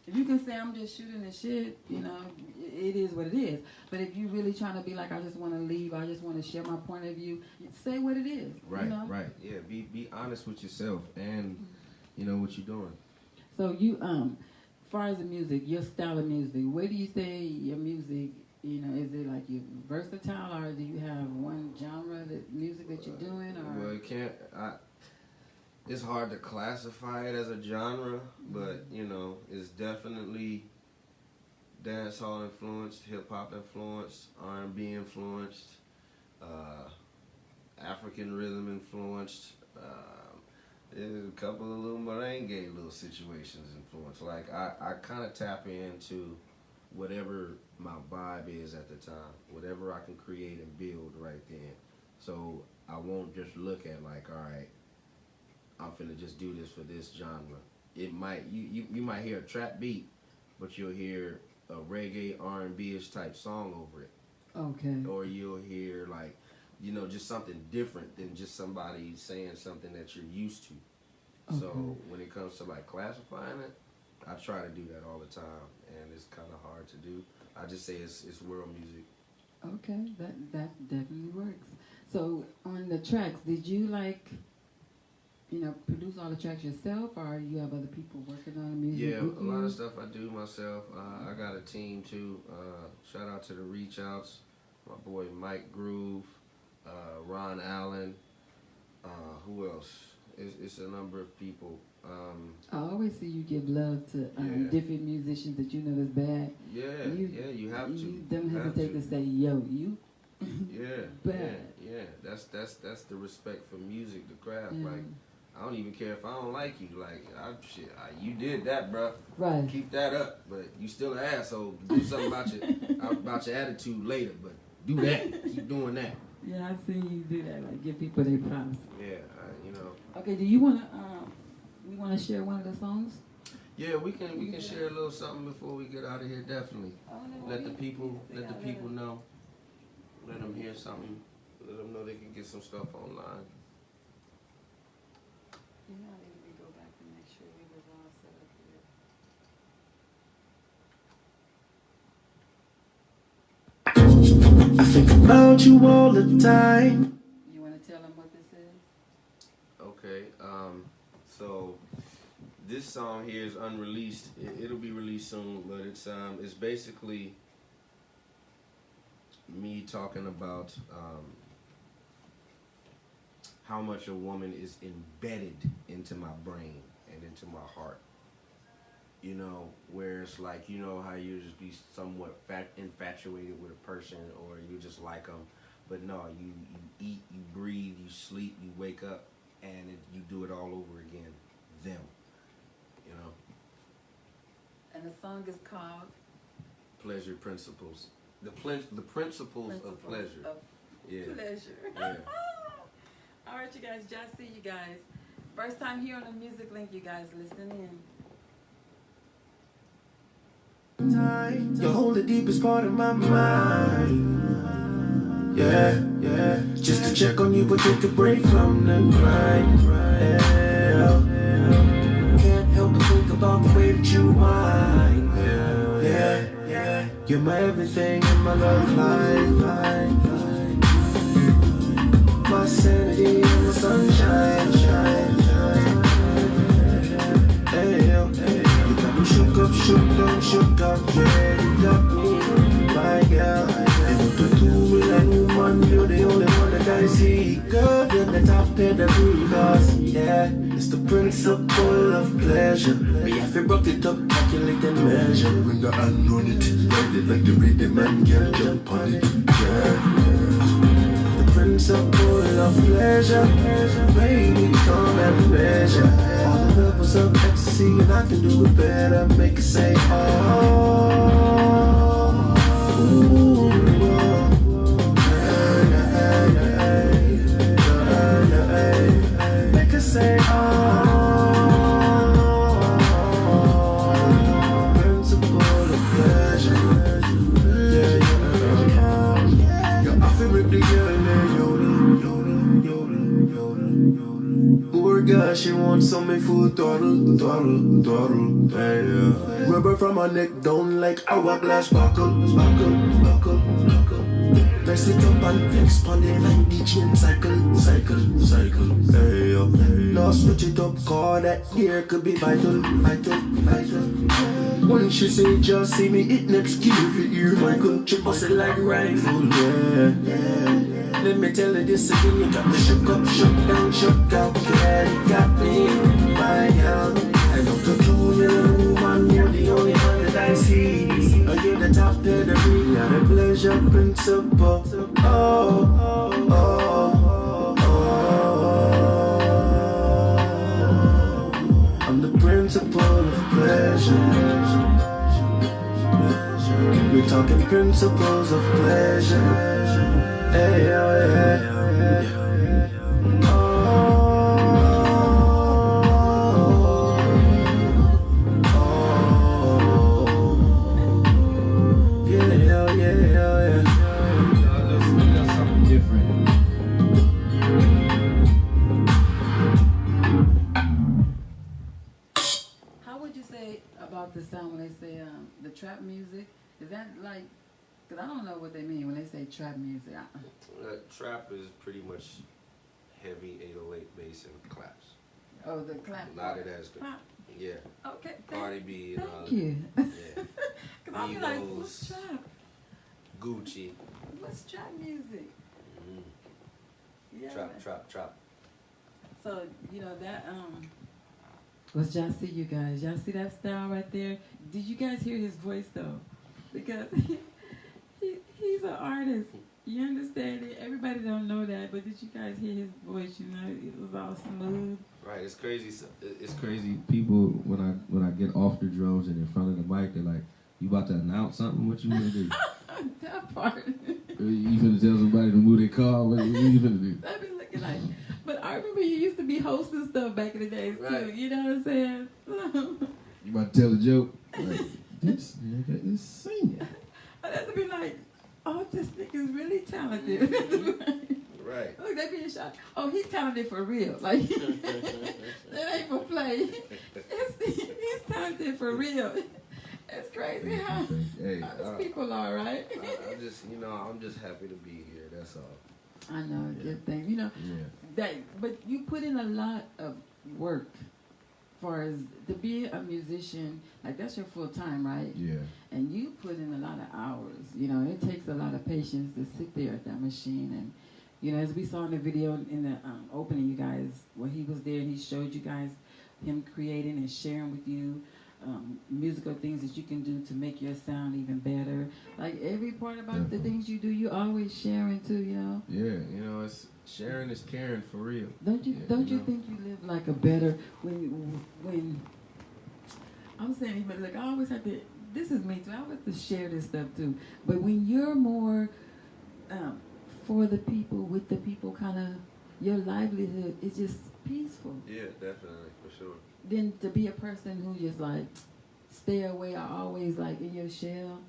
If you can say, I'm just shooting the shit, it is what it is. But if you really trying to be like, I just want to leave, I just want to share my point of view, say what it is. Right, right. Yeah, be honest with yourself and, what you're doing. So you, as far as the music, your style of music, where do you say your music, is it like you versatile, or do you have one genre music that you're doing? Or? Well, it's hard to classify it as a genre, but, it's definitely dancehall influenced, hip-hop influenced, R&B influenced, African rhythm influenced, there's a couple of little merengue little situations influenced. Like, I kind of tap into whatever my vibe is at the time, whatever I can create and build right then. So I won't just look at like, all right, I'm finna just do this for this genre. It might, you might hear a trap beat, but you'll hear a reggae R&B-ish type song over it. Okay. Or you'll hear like, you know, just something different than just somebody saying something that you're used to. So when it comes to like classifying it, I try to do that all the time, and it's kind of hard to do. I just say it's world music. Okay, that definitely works. So on the tracks, did you like, produce all the tracks yourself, or you have other people working on the music? Yeah, with a you? lot of stuff I do myself. I got a team too. Shout out to the Reach Outs, my boy Mike Groove, Ron Allen. Who else? It's a number of people. I always see you give love to different musicians that you know that's bad. Yeah, you have to. You don't have hesitate to say, "Yo, you." Bad. Yeah. That's the respect for music, the craft. Yeah. Like, I don't even care if I don't like you. Like, you did that, bruh. Right. Keep that up, but you still an asshole. Do something about your attitude later, but do that. Keep doing that. Yeah, I see you do that. Like, give people their props. Yeah, Okay, do you wanna we wanna share one of the songs? Yeah, we can share a little something before we get out of here. Definitely. Let the people know. Let them hear something. Let them know they can get some stuff online. You know, I need to go back and make sure we was all set up here. I think about you all the time. You wanna tell them what this is? Okay. So this song here is unreleased. It'll be released soon, but it's basically me talking about how much a woman is embedded into my brain and into my heart. You know, where it's like, you know how you just be somewhat infatuated with a person, or you just like them, but no, you eat, you breathe, you sleep, you wake up, and you do it all over again. Them, you know. And the song is called Pleasure Principles. The principles of pleasure. Yeah. Pleasure. Yeah. All right, you guys, Jahsee, you guys. First time here on the Damusiclink, you guys listen in. You hold the deepest part of my mind. Yeah. Just to check on you, but take a break from the grind. Yeah. Can't help but think about the way that you whine. Yeah. You're my everything in my love life. My sanity and the sunshine. Hey, you got me shook up, yeah, you got me, my girl. And if the two will and woman, you're the only one that I see. Girl, you're the top pedigree, cause, yeah, it's the principle of pleasure. Me have to rock it up, calculate and measure. Bring the hand on it, ride it like the rhythm and girl jump on it, yeah. The principle of pleasure, baby, come and measure. All the levels of ecstasy, and I can do it better. Make it say, oh, ooh, make it say, oh, principle of pleasure. Yeah. You're off it with the girl, poor girl, she wants some me full throttle, yeah. Rubber from her neck down like hourglass sparkle. Press it up and flex on it like the chain cycle, yeah. Now switch it up, cause that gear could be vital. When she say just see me, it next gear for ear, Michael. She bust it like rifle, yeah. Let me tell you this again, you got me shook up, shook down, yeah, you got me, my girl. I know the two, you're the woman, you're the only one that I see. You're the top pedigree, you're the pleasure principle. I'm the principle of pleasure. We're talking principles of pleasure. Hey, yeah. the sound when they say the trap music? Is that like? Because I don't know what they mean when they say trap music. Trap is pretty much heavy 808 bass and claps. Oh, the clap. A lot of that is good. Clap. Yeah. Okay. Cardi B and Thank you. Yeah. Because I'll be like, what's trap? Gucci. What's trap music? Mm. Yeah. Trap. So, you know, that was Jahsee, you guys. Y'all see that style right there? Did you guys hear his voice though? Because he's an artist. You understand it? Everybody don't know that, but did you guys hear his voice? You know, it was all smooth. Right, it's crazy. It's crazy. People, when I get off the drums and in front of the mic, they're like, "You about to announce something? What you gonna do?" That part. You finna tell somebody to move their car? What you finna do? I be looking like, but I remember you used to be hosting stuff back in the days Right. too. You know what I'm saying? You about to tell a joke? Like, this nigga is singing. I'd have to be like, oh, this nigga's really talented. Right. Look, they being shot. Oh, he's talented for real. Like, that ain't for play. He's talented for real. It's crazy how Hey, how these people are, right? I just, I'm just happy to be here. That's all. I know, good thing. You know, Yeah. but you put in a lot of work far as to be a musician. Like, that's your full time, right? Yeah. And you put in a lot of hours. You know, it takes a lot of patience to sit there at that machine. And, you know, as we saw in the video in the opening, you guys, where he was there and he showed you guys him creating and sharing with you musical things that you can do to make your sound even better. Like, every part about the things you do, you always sharing too, you know? Yeah, it's sharing is caring for real. Don't you Yeah, you think you live like a better when I'm saying, even look, I always have to, this is me too, I always have to share this stuff too, but when you're more for the people, with the people, kind of your livelihood is just peaceful. Yeah, definitely, for sure. Then to be a person who just like stay away or always like in your shell.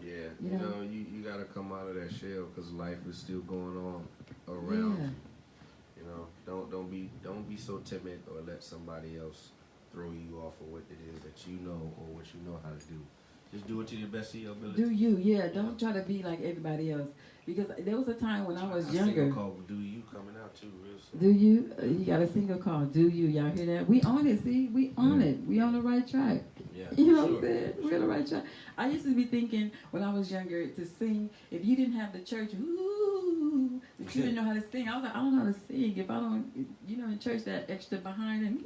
Yeah, You know? you gotta come out of that shell because life is still going on around Yeah. you. You know, don't be so timid or let somebody else throw you off of what it is that you know or what you know how to do. Just do it to the best of your ability. Do you, yeah. Don't try to be like everybody else. Because there was a time when I was younger. Single called Do You coming out too real soon. Do you? You got a single call. Do you? Y'all hear that? We on it. See, we on it. We on the right track. Yeah, You know for what I'm saying? We're on the right track. I used to be thinking when I was younger to sing. If you didn't have the church, ooh, that you didn't know how to sing. I was like, I don't know how to sing. If I don't, you know, in church that extra behind and.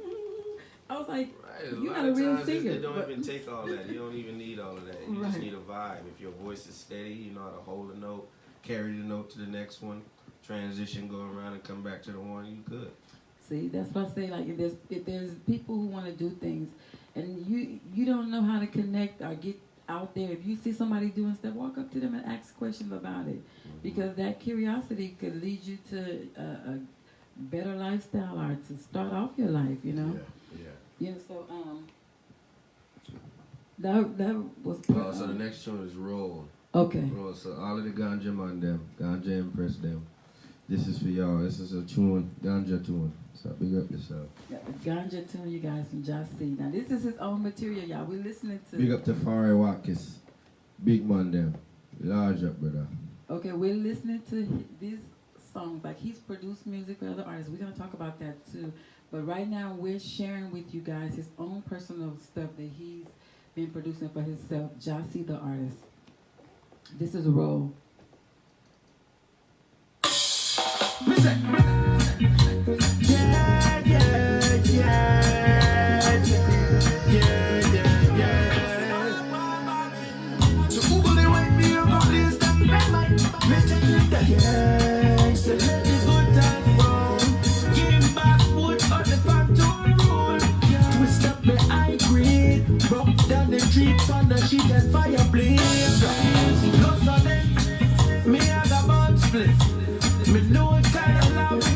I was like, Right, you're a not lot a of real times singer. it don't but- even take all that. You don't even need all of that. You Right. just need a vibe. If your voice is steady, you know how to hold a note, carry the note to the next one, transition, go around and come back to the one, you good. See, that's what I say. Like, if there's people who want to do things, and you don't know how to connect or get out there. If you see somebody doing stuff, walk up to them and ask questions about it, because that curiosity could lead you to a better lifestyle or to start off your life. You know. Yeah. Yeah. So that was. So the next tune is Roll. Okay. Roll. So all of the ganja man them, ganja impress them. This is for y'all. This is a tune, ganja tune. So big up yourself. Yeah, Ganja tune, you guys, from Jahsee. Now this is his own material, y'all. We're listening to. Big up to Fari Watkins. Big man them. Large up, brother. Okay, we're listening to these songs. Like, he's produced music for other artists. We're gonna talk about that too. But right now we're sharing with you guys his own personal stuff that he's been producing for himself. Jahsee the artist. This is Roll. She get fire blaze. Cause on it, me and the bun split. Me know it kinda love.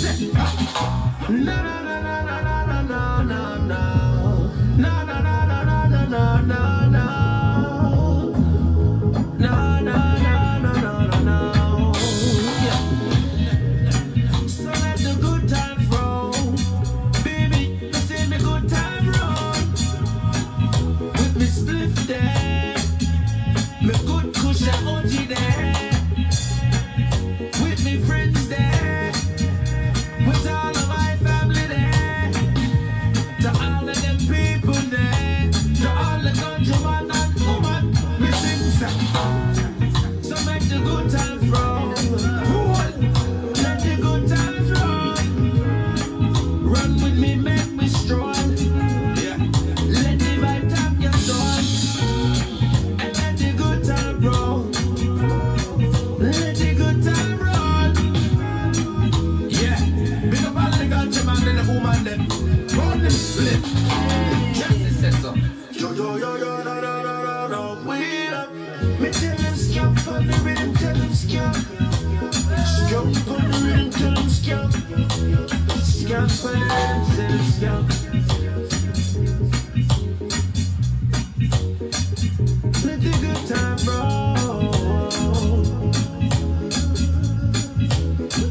say, na na na na na na na na na na na na na na na na na na. No, no, no, no, no, no, no. Yeah. So let the good times roll. Baby, let's see the good time roll. With me spliff there. Me good cushion OG there. With me friends there. With all of my family there. To all of them people there. To all the countrymen and women. Me sing some. So make the good times roll. Let the good times roll. Run with me, make me strong. Yeah. Let the vibe tap your soul. And let the good time roll. Let the good time roll. Yeah. Big up all the countrymen and the woman them. Run them split. Jahsee says so. Yo, yo, yo, yo, no, no, no, no, no. Wait up. Me tell them skip on the rhythm, tell them skip. Skip on the rhythm, tell them skip. Skip on the rhythm, tell them skip. Let the good time roll.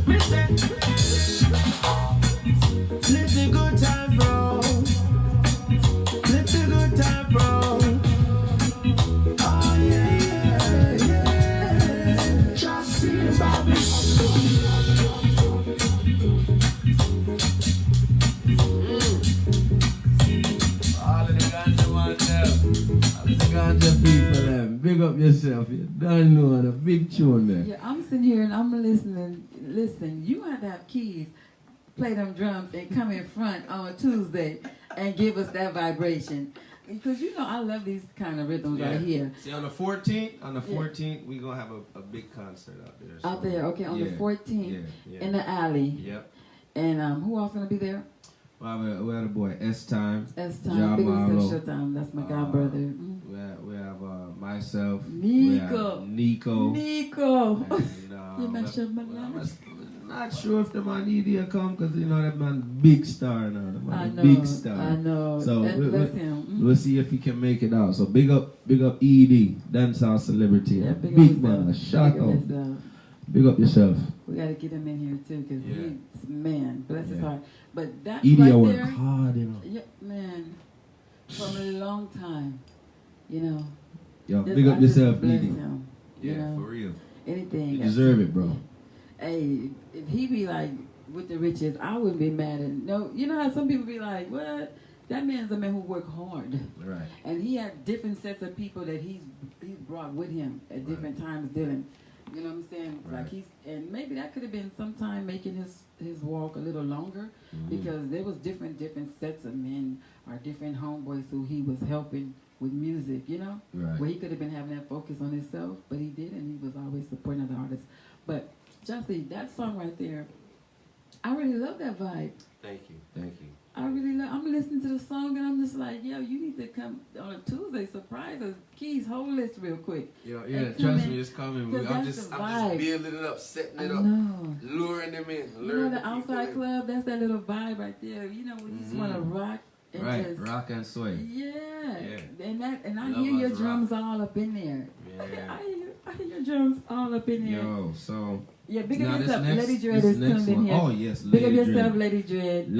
Me say, let the good time roll. Let the good time roll. Oh yeah, yeah, yeah. Jahsee and Bobby. All of the ganja man them. All of the ganja people them. Big up yourself. You don't know the big tune there. Yeah, I'm sitting here and I'm listening. Listen, you have to have keys, play them drums, and come in front on Tuesday and give us that vibration. Because you know I love these kind of rhythms right here. See, on the 14th, we're going to have a big concert out there. So. Out there, okay, on the 14th Yeah. in the alley. Yep. And who else gonna be there? Well, we have a boy, S-Time. S-Time, big Showtime. That's my god brother. We have myself. Nico. We have Nico. And, You mentioned my life. I'm not sure if the man need come because you know that man big star now. The man I know. big star. I know. So And bless him. we'll see if he can make it out. So big up ED, dancehall celebrity. Yeah, big man, shout out. Big up yourself. We gotta get him in here too, because he's man, bless his heart. But that ED right work there, hard, you know. yeah, man, from a long time, you know. Yo, Just- big up I just yourself, bless ED. him, you know. for real. Anything. You that's- deserve it, bro. Hey, if he be like with the riches, I wouldn't be mad at no. You know how some people be like, what? That man's a man who worked hard, Right. and he had different sets of people that he's brought with him at different times dealing. You know what I'm saying? Right. Like and maybe that could have been sometime making his walk a little longer, because there was different sets of men or different homeboys who he was helping with music, you know? Right. Where he could have been having that focus on himself, but he didn't. He was always supporting other artists. But Jahsee, that song right there, I really love that vibe. Thank you. I really love. I'm listening to the song and I'm just like, yo, you need to come on a Tuesday, surprise us. Keys, whole list real quick. Yeah, And trust come me, in, it's coming. 'cause I'm that's just the I'm vibe. just building it up, setting I it up, know. luring them in, You luring know the the people outside in. club, that's that little vibe right there. You know, when you just want to rock and right, just rock and sway. Yeah. And I Love hear your us drums all up in there. Yeah. I hear your drums all up in there. Yo, so Yeah, big now up this yourself. next- Lady Dread this is next tuned in one. here. Oh yes, Big up Lady yourself, Dread. Lady Dread.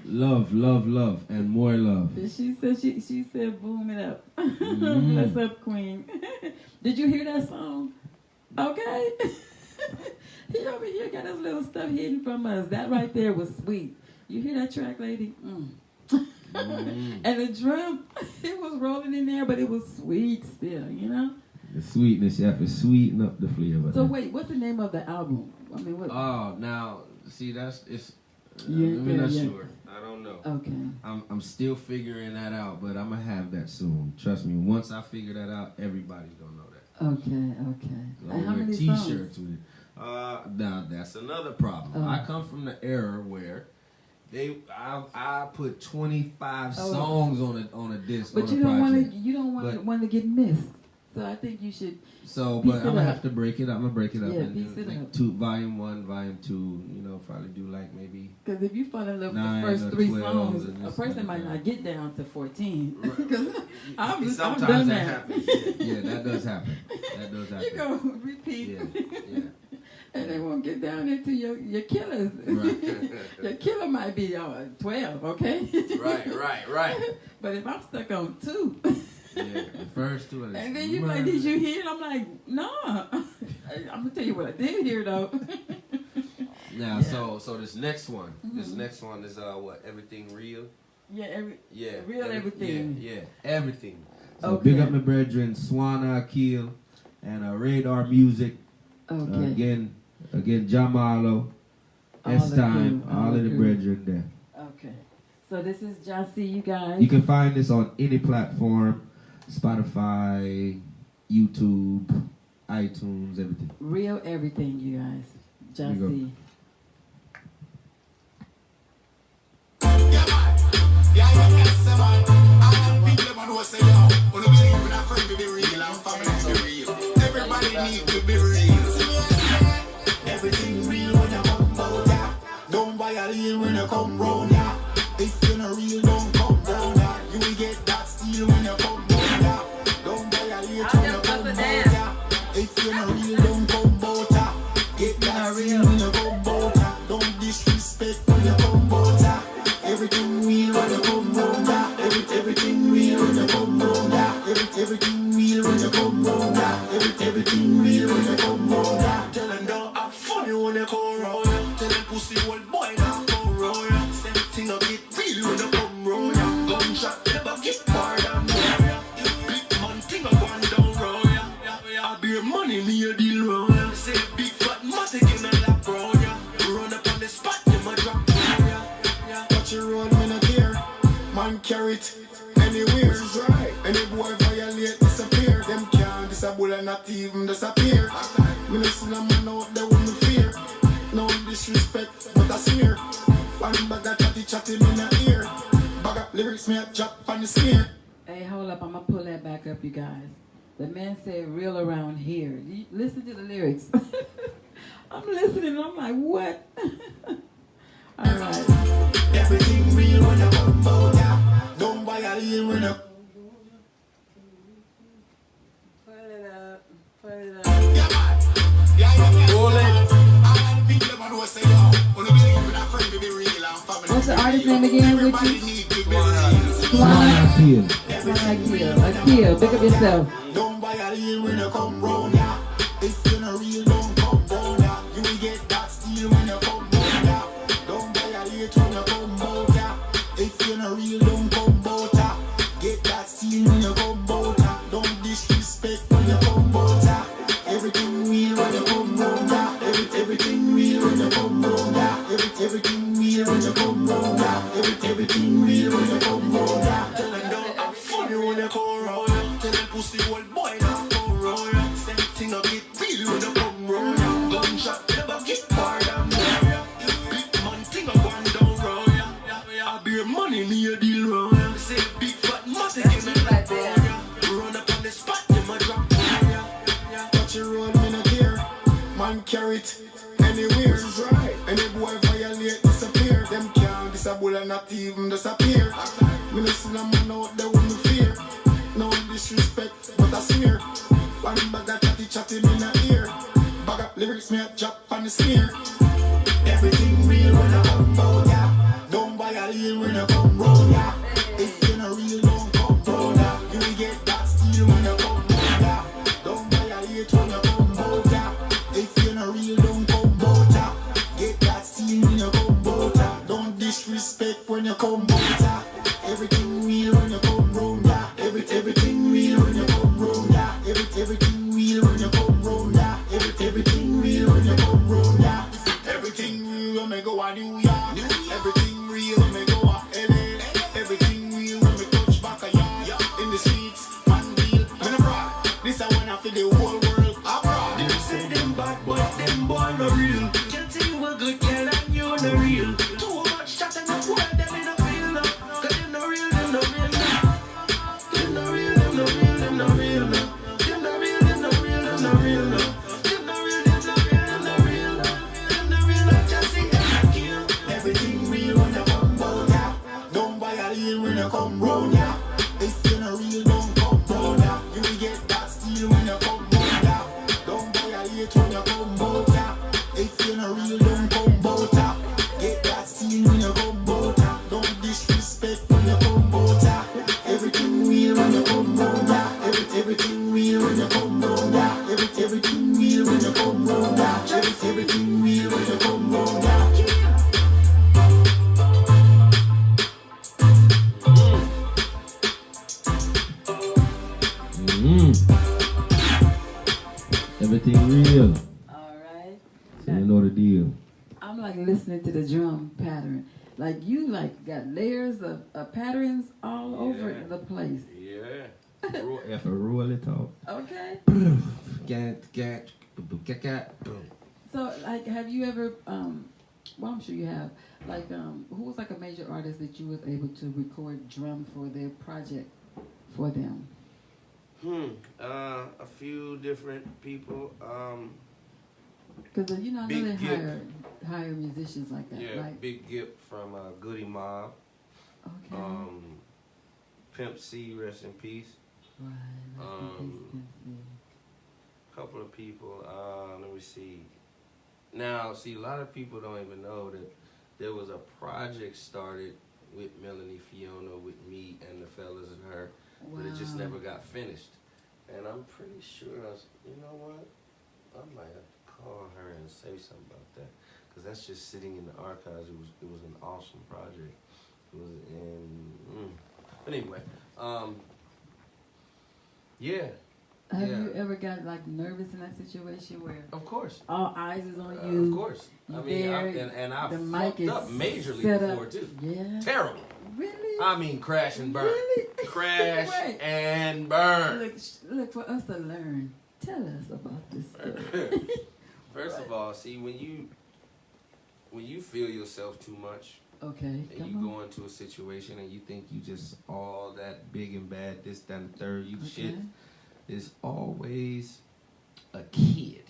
love, and more love. She said boom it up. Mm. Bless up, Queen. Did you hear that song? Okay. He over here got his little stuff hidden from us. That right there was sweet. You hear that track, lady? And the drum, it was rolling in there, but it was sweet still, you know? The sweetness, you have to sweeten up the flavor. So wait, what's the name of the album? I mean, what? Oh, now see that's it's. Yeah, I'm not yeah. sure. I don't know. Okay. I'm still figuring that out, but I'm gonna have that soon. Trust me. Once I figure that out, everybody's gonna know that. Okay. I'll And how wear many T-shirts songs? with it. Now that's another problem. Oh. I come from the era where I put 25 Oh. songs on a disc. But on you a don't want project. to. You don't want But- one to get missed. So I think you should. So, Piece but it I'm gonna up. have to break it up. I'm gonna break it up Yeah, and piece do it like up. volume 1, volume 2. You know, probably do like maybe Because if you fall in love with the 9 first or 3 12 songs, and a this person and might that. not get down to 14. Right. Because I've Sometimes done that that. happens. Yeah, that does happen. That does happen. You go repeat. Yeah, And they won't get down into your killers. Right. Your killer might be 12, okay? Right. But if I'm stuck on 2, yeah. The first 2 are and then you like, did you hear it? I'm like, no. I'm gonna tell you what I did hear though. Now, Yeah. so this next one, This next one is what? Everything real? Yeah, Yeah. real everything. Yeah, everything. So Okay. big up my brethren, Swana Akil, and Radar Music. Okay. Again, Jamalo, All S the Time, crew, all of the crew. brethren there. Okay. So this is Jahsee, you guys. You can find this on any platform, Spotify, YouTube, iTunes, everything. Real everything, you guys. Here you go. Jahsee. Everybody need to be real. Everything real when you come round, yeah. Don't violate when you come round, yeah. If you're not real, don't come round, yeah. You will get that steal when you come round, yeah. Don't violate when you come round, yeah. If you're not real, don't come round, yeah. Get that steal when you come round, yeah. Don't disrespect when you come round, yeah. Everything real when you come round, yeah. Everything real when you come round, yeah. Everything real when you come round, yeah. Everything real when you come round, yeah. Tell them don't act funny when you come round, yeah. Tell them pussy old boy not come round, yeah. Same thing I get real when you come round, yeah. Gunshot never get far down there, yeah. Big man thing I gone down round, yeah. I bear money me a deal round, yeah. Say big fat matic in a lap round, yeah. Run up on the spot, them a drop down, yeah. Watch your road, me not care. Man carry it anywhere. Right. Any boy violate, disappear. Them can't disable and not even disappear. Me listen a man out there with me fear. No disrespect, but I smear. One bag of chatty me in the ear. Bag of lyrics me a drop on the smear. Hey, hold up. I'm going to pull that back up, you guys. The man said real around here. Listen to the lyrics. I'm listening. I'm like, what? All right. Everything real when you come out, yeah. Don't violate when you Pull it up. Pull it up. What's the artist name again, Richie? Akil. Akil, pick up yourself. Don't violate when you come round, yeah. If you're not real, don't come round, yeah. You will get that steal when you come round, yeah. Don't violate when you come round, yeah. If you're not real, don't come round, yeah. Get that steal when you come round, yeah. Don't disrespect when you come round, yeah. Everything real when you come round, yeah. Everything real when you come round, yeah. Everything real when you come round, yeah. Everything real when you come round, yeah. Tell them don't act funny when you come round, yeah. Tell them pussy old boy not come round, yeah. Same thing I get real when you come round, yeah. Gunshot never get far down there, yeah. Big man thing I gone down round, yeah. I bear money me a deal round, yeah. Say big fat matic in me like round, yeah. Run up on the spot, them a drop down, yeah. Touch your road, me not care. Man carry it anywhere. Right. Any boy violate, disappear. Them can't disable and not even disappear. Me listen a man out there with me fear. No disrespect, but I smear. One bag of chatty me in the ear. Bag of lyrics me a drop on the smear. Everything real when you come round, yeah. Don't violate when you come round, yeah. If you're not real, don't come round, yeah. You will get that steal when you come round, yeah. Don't violate when you come round, yeah. If you're not real, don't come round, yeah. Get that steal when you come round, yeah. Don't disrespect when you come round, yeah. Everything real when you come round, yeah. Everything real when you come round, yeah. Everything real when you come round, yeah. Everything real when you come round, yeah. Everything real when me go a New York. Everything real when me go a LA. Everything real when me touch back a yard. In the streets, man deal, when I rock. This I wanna for the whole world. I rock. Them say them bad, but them boy no real. Can't tell you a good girl and you no real. Too much chat and the world them in a feel now. 'Cause them no real, them no real now. Them no real, them no real, them no real now. Them no real, them no real, them no real now. Them no real, them no real, them no real now. Them no real, I just see them kill. Everything listening to the drum pattern. Like you like got layers of patterns all over the place. Yeah. If a rule it out. Okay. Get. So like, have you ever? Well, I'm sure you have. Like, who was like a major artist that you was able to record drum for their project for them? A few different people. Because you know, I know Big they Gip. hire musicians like that. Yeah, Like, Big Gip from Goody Mob. okay. Pimp C, rest in peace. Right. Couple of people. Let me see. Now, see, a lot of people don't even know that there was a project started with Melanie Fiona, with me and the fellas and her, but it just never got finished. And I'm pretty sure, you know what? I might have to call her and say something about that, because that's just sitting in the archives. It was an awesome project. It was but anyway, yeah. Have you ever got like nervous in that situation where Of course. all eyes is on you? Of course. I mean, I've the mic fucked is up majorly set before up. too. Yeah. Terrible. Really? I mean, crash and burn. Really? Crash Wait. and burn. Look for us to learn. Tell us about this story. First of all, see, when you feel yourself too much, Okay, and you come on. go into a situation and you think you just all that big and bad, this, that, and the third, you shit. There's always a kid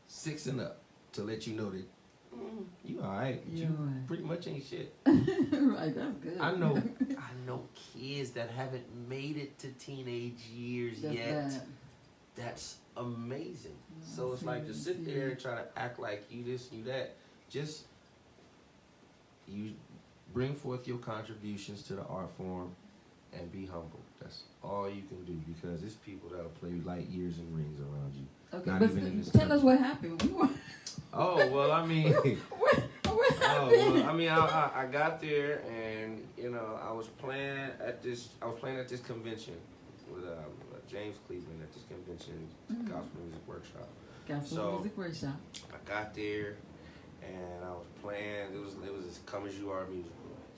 6 and up to let you know that you all right. You're You right. pretty much ain't shit. Right, that's good. I know kids that haven't made it to teenage years That's yet. bad. That's amazing. No, So I it's see like what to you sit see. there and try to act like you this, you that. Just you bring forth your contributions to the art form and be humble. That's all you can do, because there's people that'll play light years and rings around you. Okay, Not but even in this tell us country. what happened. Oh well, I mean, What oh happened? well, I mean, I got there and you know I was playing at this convention with James Cleveland at this convention, gospel music workshop. Gospel music workshop. I got there and I was playing. It was this Come As You Are musical.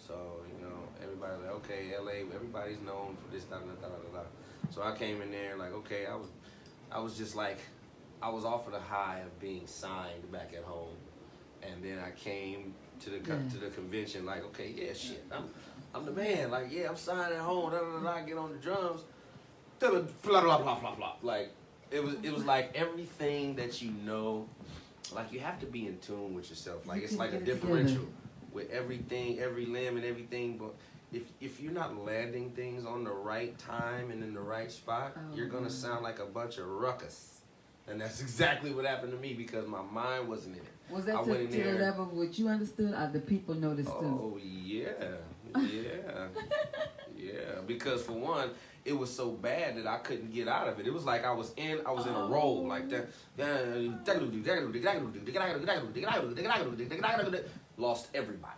So you know everybody's like, okay, LA, everybody's known for this, da da da da da. So I came in there like, okay, I was just like, I was off of the high of being signed back at home, and then I came to the convention like, okay, yeah, shit, I'm the man. Like, yeah, I'm signed at home. Da da da. I get on the drums. Da da blah blah blah blah blah. Like, it was like everything that you know. Like, you have to be in tune with yourself. Like, it's like a differential with everything, every limb and everything. But if you're not landing things on the right time and in the right spot, you're gonna sound like a bunch of ruckus. And that's exactly what happened to me, because my mind wasn't in it. Was that I went in to the there- level of what you understood, or the people noticed too? Oh yeah. Because for one, it was so bad that I couldn't get out of it. It was like I was in a role like that. Lost everybody.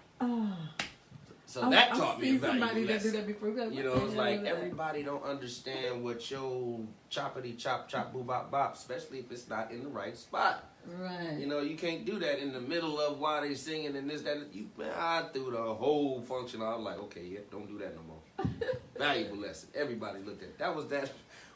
So that taught me about somebody that lesson. did that before. You know, it's like everybody don't understand what your choppity chop chop boo bop bop, especially if it's not in the right spot. Right. You know, you can't do that in the middle of while they singing and this, that. I threw the whole function. I was like, okay, yeah, don't do that no more. Valuable lesson. Everybody looked at it. That was that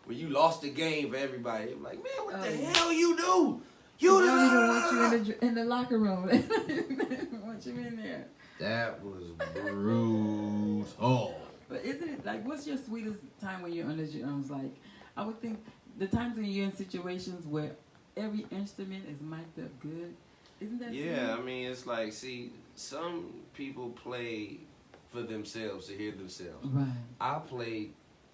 when you lost the game for everybody. They were like, man, what the hell you do? You don't even do want you in the locker room. They don't want you in there. That was brutal. But isn't it like, what's your sweetest time when you're on the drums? Like, I would think the times when you're in situations where every instrument is mic'd up good. Isn't that Yeah, sweet? I mean, it's like, see, some people play for themselves, to hear themselves. Right. I play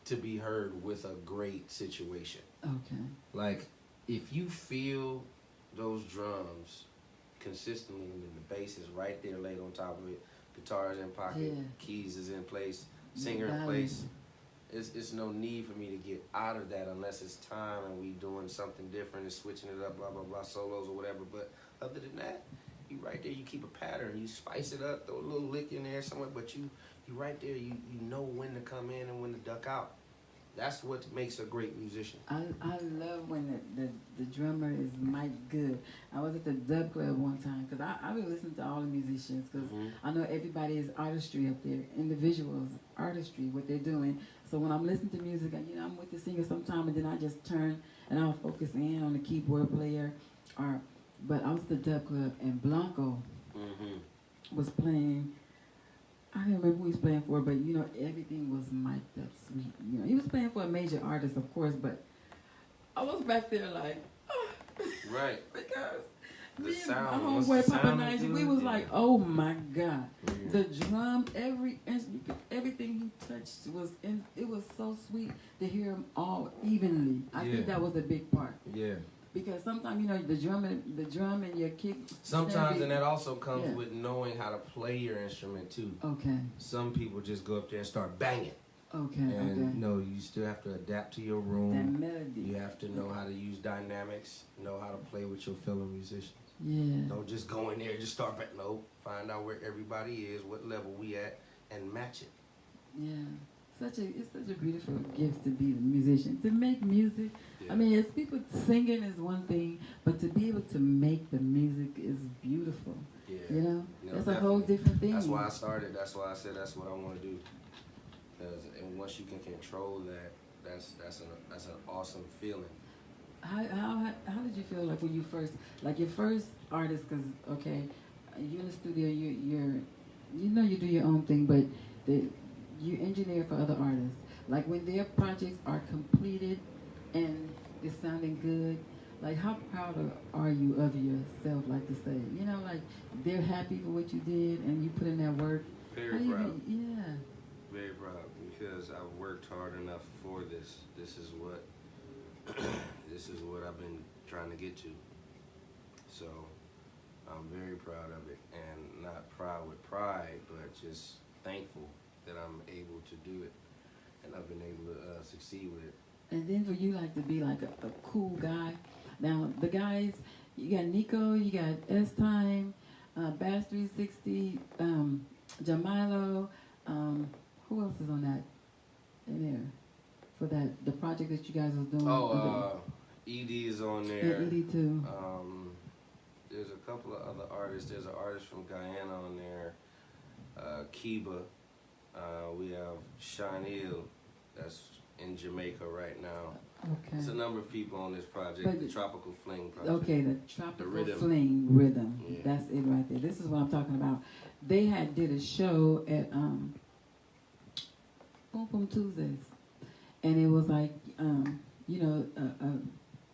to be heard with a great situation. Okay. Like, if you feel those drums consistently, and then the bass is right there laid on top of it, guitar is in pocket, keys is in place, singer in place, it's no need for me to get out of that unless it's time and we doing something different and switching it up, blah, blah, blah, solos or whatever. But other than that, you right there, you keep a pattern, you spice it up, throw a little lick in there somewhere, but you right there, you know when to come in and when to duck out. That's what makes a great musician. I love when the drummer is mic'd good. I was at the dub club one time because I been listening to all the musicians because I know everybody is artistry up there, individuals, artistry, what they're doing. So when I'm listening to music, I'm with the singer sometime, and then I just turn and I'll focus in on the keyboard player. But I was at the dub club and Blanco was playing. I don't remember who he was playing for, but everything was mic'd up sweet. He was playing for a major artist, of course, but I was back there like, right, because the me sound, and my homeboy Papa Nigel, we was like, oh my God, the drum, everything he touched it was so sweet to hear them all evenly. I think that was a big part. Yeah. Because sometimes the drum and your kick. Sometimes, and that also comes with knowing how to play your instrument too. Okay. Some people just go up there and start banging. Okay. And you still have to adapt to your room. That melody. You have to know how to use dynamics, know how to play with your fellow musicians. Yeah. Don't just go in there and just start. No, find out where everybody is, what level we at, and match it. Yeah. It's such a beautiful gift to be a musician, to make music. Yeah. I mean, as people singing is one thing, but to be able to make the music is beautiful. Yeah. That's a whole different thing. That's why I started. That's why I said that's what I want to do. And once you can control that, that's an awesome feeling. How did you feel like when you first, like your first artist? Because you're in the studio, you do your own thing, but you engineer for other artists. Like when their projects are completed and it's sounding good, like how proud are you of yourself, like to say? Like they're happy for what you did and you put in that work. Very proud. Yeah. Very proud because I've worked hard enough for this. This is what I've been trying to get to. So I'm very proud of it, and not proud with pride, but just thankful that I'm able to do it, and I've been able to succeed with it. And then for you, like to be like a cool guy. Now the guys, you got Nico, you got S-Time, Bass 360, Jamilo. Who else is on that in there for the project that you guys was doing? ED is on there. Yeah, ED too. There's a couple of other artists. There's an artist from Guyana on there, Kiba. We have Chanel, that's in Jamaica right now. Okay. It's a number of people on this project, the Tropical Fling project. Okay, the Tropical Fling rhythm. Yeah. That's it right there. This is what I'm talking about. They did a show at Boom Boom Tuesdays, and it was like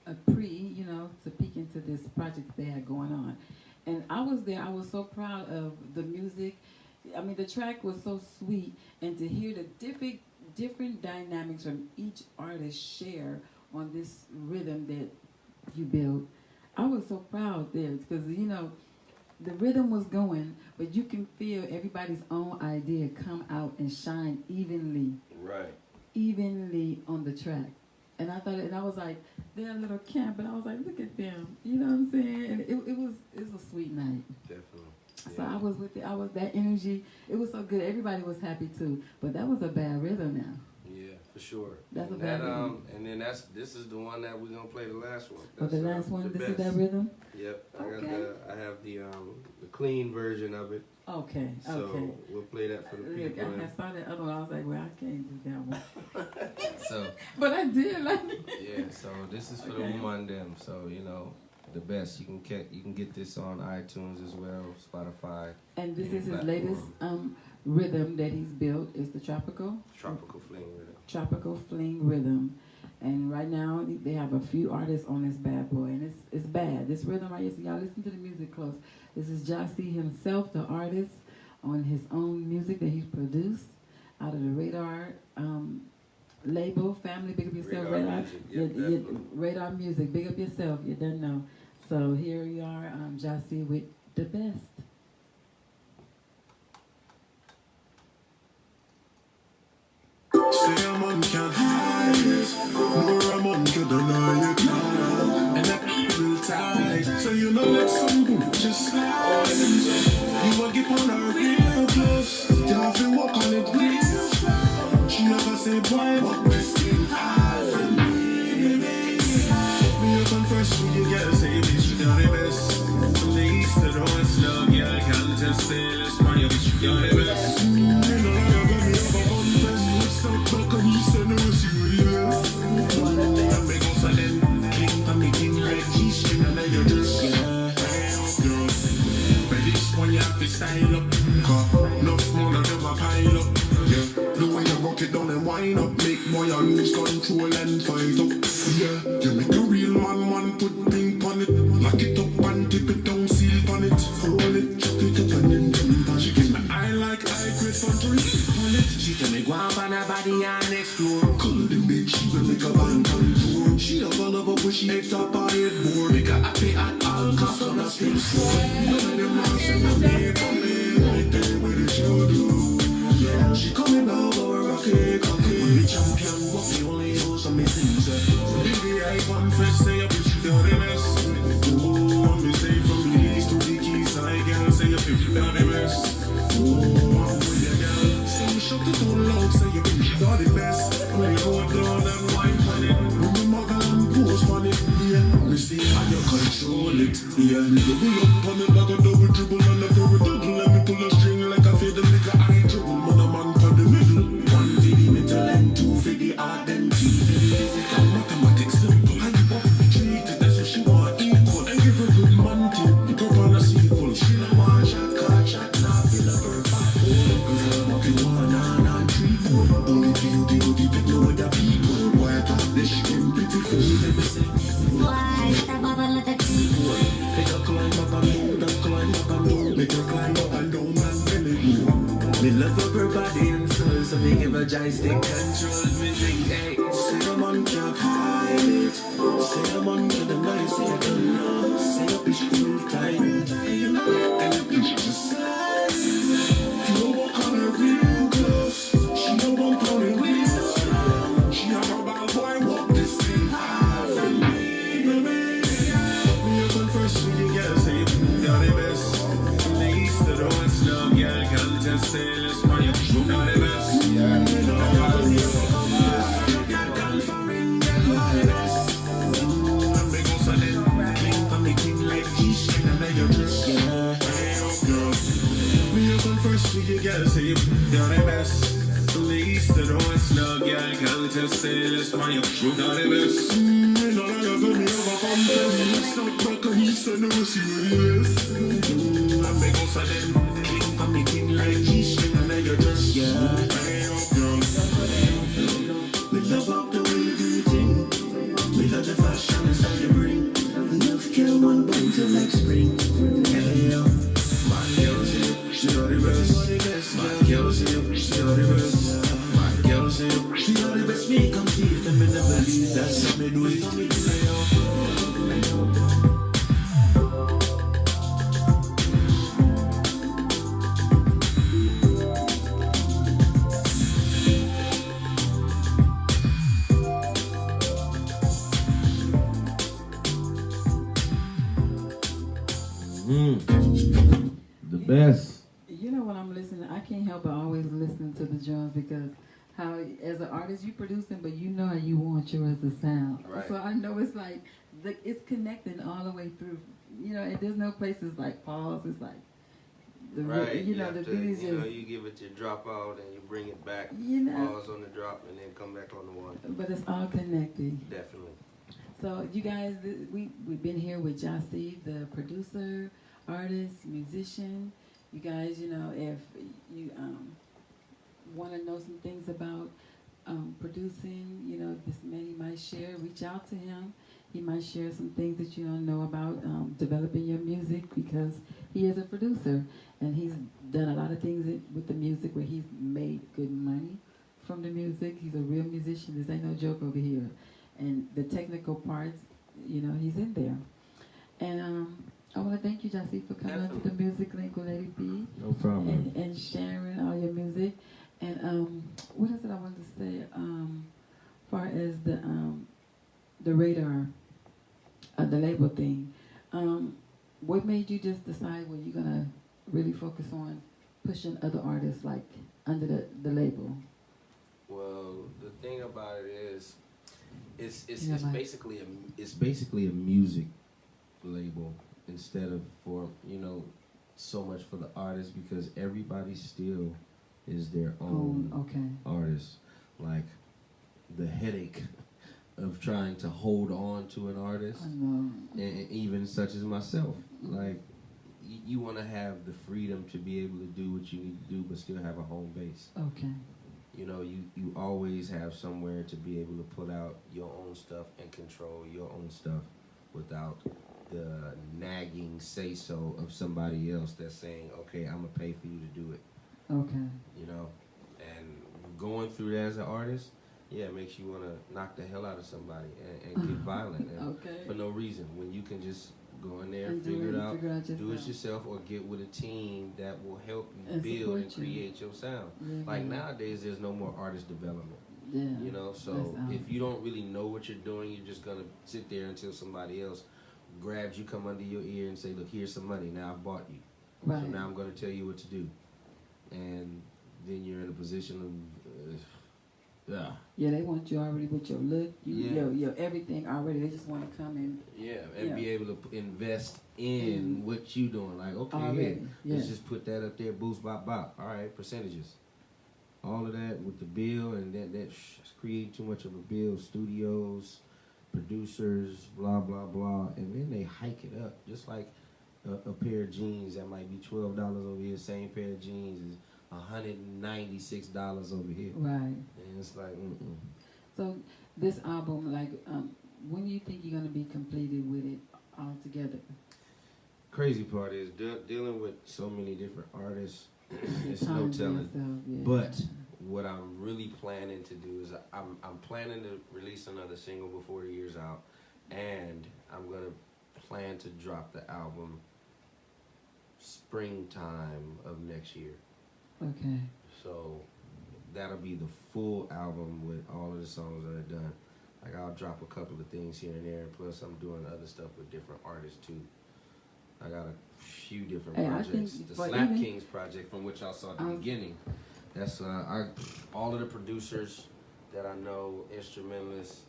a pre, to peek into this project they had going on. And I was there. I was so proud of the music. I mean, the track was so sweet, and to hear the different dynamics from each artist share on this rhythm that you built, I was so proud there because the rhythm was going, but you can feel everybody's own idea come out and shine evenly on the track. And I thought, and I was like, they're a little camp, but I was like, look at them, you know what I'm saying? And it was a sweet night. Definitely. So I was with it. I was that energy. It was so good. Everybody was happy too. But that was a bad rhythm now. Yeah, for sure. That's a bad rhythm. And then this is the one that we're gonna play the last one. That's the last one. This is that rhythm. Yep. Okay. I have the clean version of it. Okay. So we'll play that for the people. I saw that other one. I was like, well, I can't do that one. So. But I did like. Yeah. So this is for the woman them. So the best. You can get this on iTunes as well, Spotify. And this is his latest rhythm that he's built. Is the Tropical Fling rhythm. Tropical Fling rhythm. And right now they have a few artists on this bad boy, and it's bad. This rhythm right here. So y'all listen to the music close. This is Jahsee himself, the artist, on his own music that he's produced out of the Radar label. Family, big up yourself. Radar Music, big up yourself. You don't know. So here we are, Jahsee with the best. Say a man can't hide this, nor a man can deny it. And that will tight, so let something just slide. You will keep on her real close, you have to walk on it real slow. She never say boy, but we still you're the best. You know I got me up a confess. What's up, back and he said no serious. And me go for them, cling to me king like G-string and then you just, hey up girl. But this one you have to style up, cause enough more than them a pile up. Yeah, the way you rock it down and wind up, make boy you lose control and fight up. Yeah, you make a real man put pink on it, lock it up and tip it down, seal on it, hold it, chuck it up and then jump on. She give me eye like I quit fun to read on it. She tell me go up on her body and explore. Call the bitch, she will make a band contour. She have a love up when she head top her headboard. Make her happy at all costs on a spin store. None of them wants to know me coming right there with the show do. Yeah, she coming over rocky cocky. When the champion walk the only house on me things. Baby I confess say I wish you the best. Oh, I'm me say from the east to the keys. I can say you feel the best. Oh, I'm with you girl. Say you shut it all loud. Say you wish you the best. When you go down and wine on it. When you muggle and pose on it. Yeah, me see how you control it. Yeah, me double up on it like a double dribble and a double double. Let me pull a string like a fade like a eye trouble. Man a man for the middle. One for the mental and two for the art and three for the physical. Mathematics simple. And you up treat it. That's what she want equal. And give her good man tip. Pick up on a sequel. She don't want shot, card shot, now feel a bird back. Cause I'm walking one and three. Only feel the pick with the people. Why I thought this shit ain't pretty full. Let me say why stop up and let the people. Make her climb up and down, then climb up and down. Make her climb up and down and then it go. Me love up her body and soul, so me give her joystick control. Me think, hey, say a man can't hide it. Say a man get a nice, say a gun now. Say a bitch cool tight. Say you know, and a bitch just slide. You don't walk on her real close. She don't walk on her wheels. She have a bad boy walk this thing hard for me, baby. Me a confess to you, girl, say you're the best. From the east to the west, no girl can just say this man, you're the best. Yeah, you know I'm the best. You can't call for me, you're the best. And me go for them, cling for me king like G-string and then you just, hey up girl. Me a confess to you, girl, say you're the best. From the east to the west, no girl can just say this man, you're the best. You know I got me over confess. So back and he said no serious. And me go for them, cling for me king like G-string and then you just, hey up girl. Me love up the way you do thing. Me love the fashion and style you bring. Love kill one bones like spring. Hey up, my girl say she are the best. My girl say she are the best. My girl say she are the best. Me come see it and me never leave. That's how me do it. The best. You know when I'm listening, I can't help but always listening to the drums because how as an artist you producing, but you know how you want yours to sound. Right. So I know it's like it's connecting all the way through. You know, and there's no places like pause. It's like the Right. you know have the to, beat is you know, just you give it your drop out and you bring it back. you know, Pause on the drop and then come back on the one. but it's all connected. Definitely. So you guys, we've been here with Jahsee, the producer, artist, musician. You guys, you know, if you want to know some things about producing, you know, this man he might share, reach out to him. He might share some things that you don't know about developing your music because he is a producer and he's done a lot of things with the music where he's made good money from the music. He's a real musician. This ain't no joke over here. And the technical parts, you know, he's in there. And I want to thank you, Jahsee, for coming on to the Damusiclink with Lady B. No problem. And sharing all your music. And what is it I wanted to say? Far as the radar, the label thing. What made you just decide when you're gonna really focus on pushing other artists like under the label? Well, the thing about it is, it's It's basically a music label instead of for, you know, so much for the artist because everybody still is their own Okay. artist. Like the headache of trying to hold on to an artist, I know. and even such as myself, like you want to have the freedom to be able to do what you need to do, but still have a home base. Okay. You know, you always have somewhere to be able to put out your own stuff and control your own stuff without the nagging say-so of somebody else that's saying, okay, I'm going to pay for you to do it. Okay. You know, and going through that as an artist, yeah, it makes you want to knock the hell out of somebody and get violent and Okay. for no reason, when you can just go in there, And figure it out, do it yourself. yourself, or get with a team that will help you And build support and you. create your sound. Yeah. Like nowadays, there's no more artist development. Yeah. You know, so That's, if you don't really know what you're doing, you're just gonna sit there until somebody else grabs you, come under your ear, and say, "Look, here's some money. Now I've bought you. Right. So now I'm gonna tell you what to do." And then you're in a position of, Yeah, they want you already with your look, your everything already. They just want to come in. and be able to invest in what you doing. Like, okay, Already, let's just put that up there, boost, bop, bop. All right, percentages. All of that with the bill, and that's creating too much of a bill. Studios, producers, blah, blah, blah. And then they hike it up. Just like a pair of jeans that might be $12 over here, same pair of jeans is $196 over here. Right. And it's like, So this album, like, when do you think you're gonna be completed with it all together? Crazy part is dealing with so many different artists. It's no Time to telling. yourself, yeah. But what I'm really planning to do is I'm planning to release another single before the year's out, and I'm gonna plan to drop the album springtime of next year. Okay. So that'll be the full album with all of the songs that are done. Like I'll drop a couple of things here and there, plus I'm doing other stuff with different artists too. I got a few different Hey, I projects. think The for Slap even- Kings project, from which I saw at the beginning. That's all of the producers that I know, instrumentalists.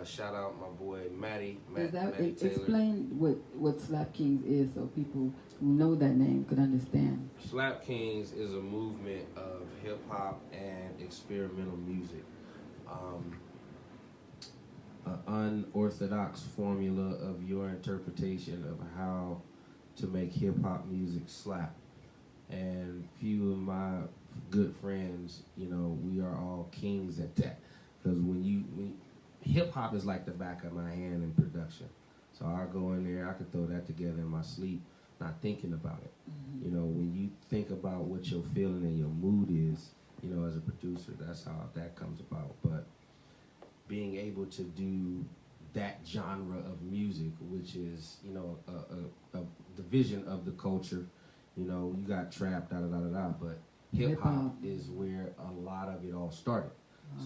Shout out my boy Matty Taylor. Explain what Slap Kings is so people who know that name could understand. Slap Kings is a movement of hip hop and experimental music. An unorthodox formula of your interpretation of how to make hip hop music slap. And few of my good friends, you know, we are all kings at that. Because when hip hop is like the back of my hand in production. So I'll go in there, I can throw that together in my sleep, not thinking about it. Mm-hmm. You know, when you think about what your feeling and your mood is, you know, as a producer, that's how that comes about. But being able to do that genre of music, which is, you know, a division of the culture, you know, you got trap, but hip hop is where a lot of it all started.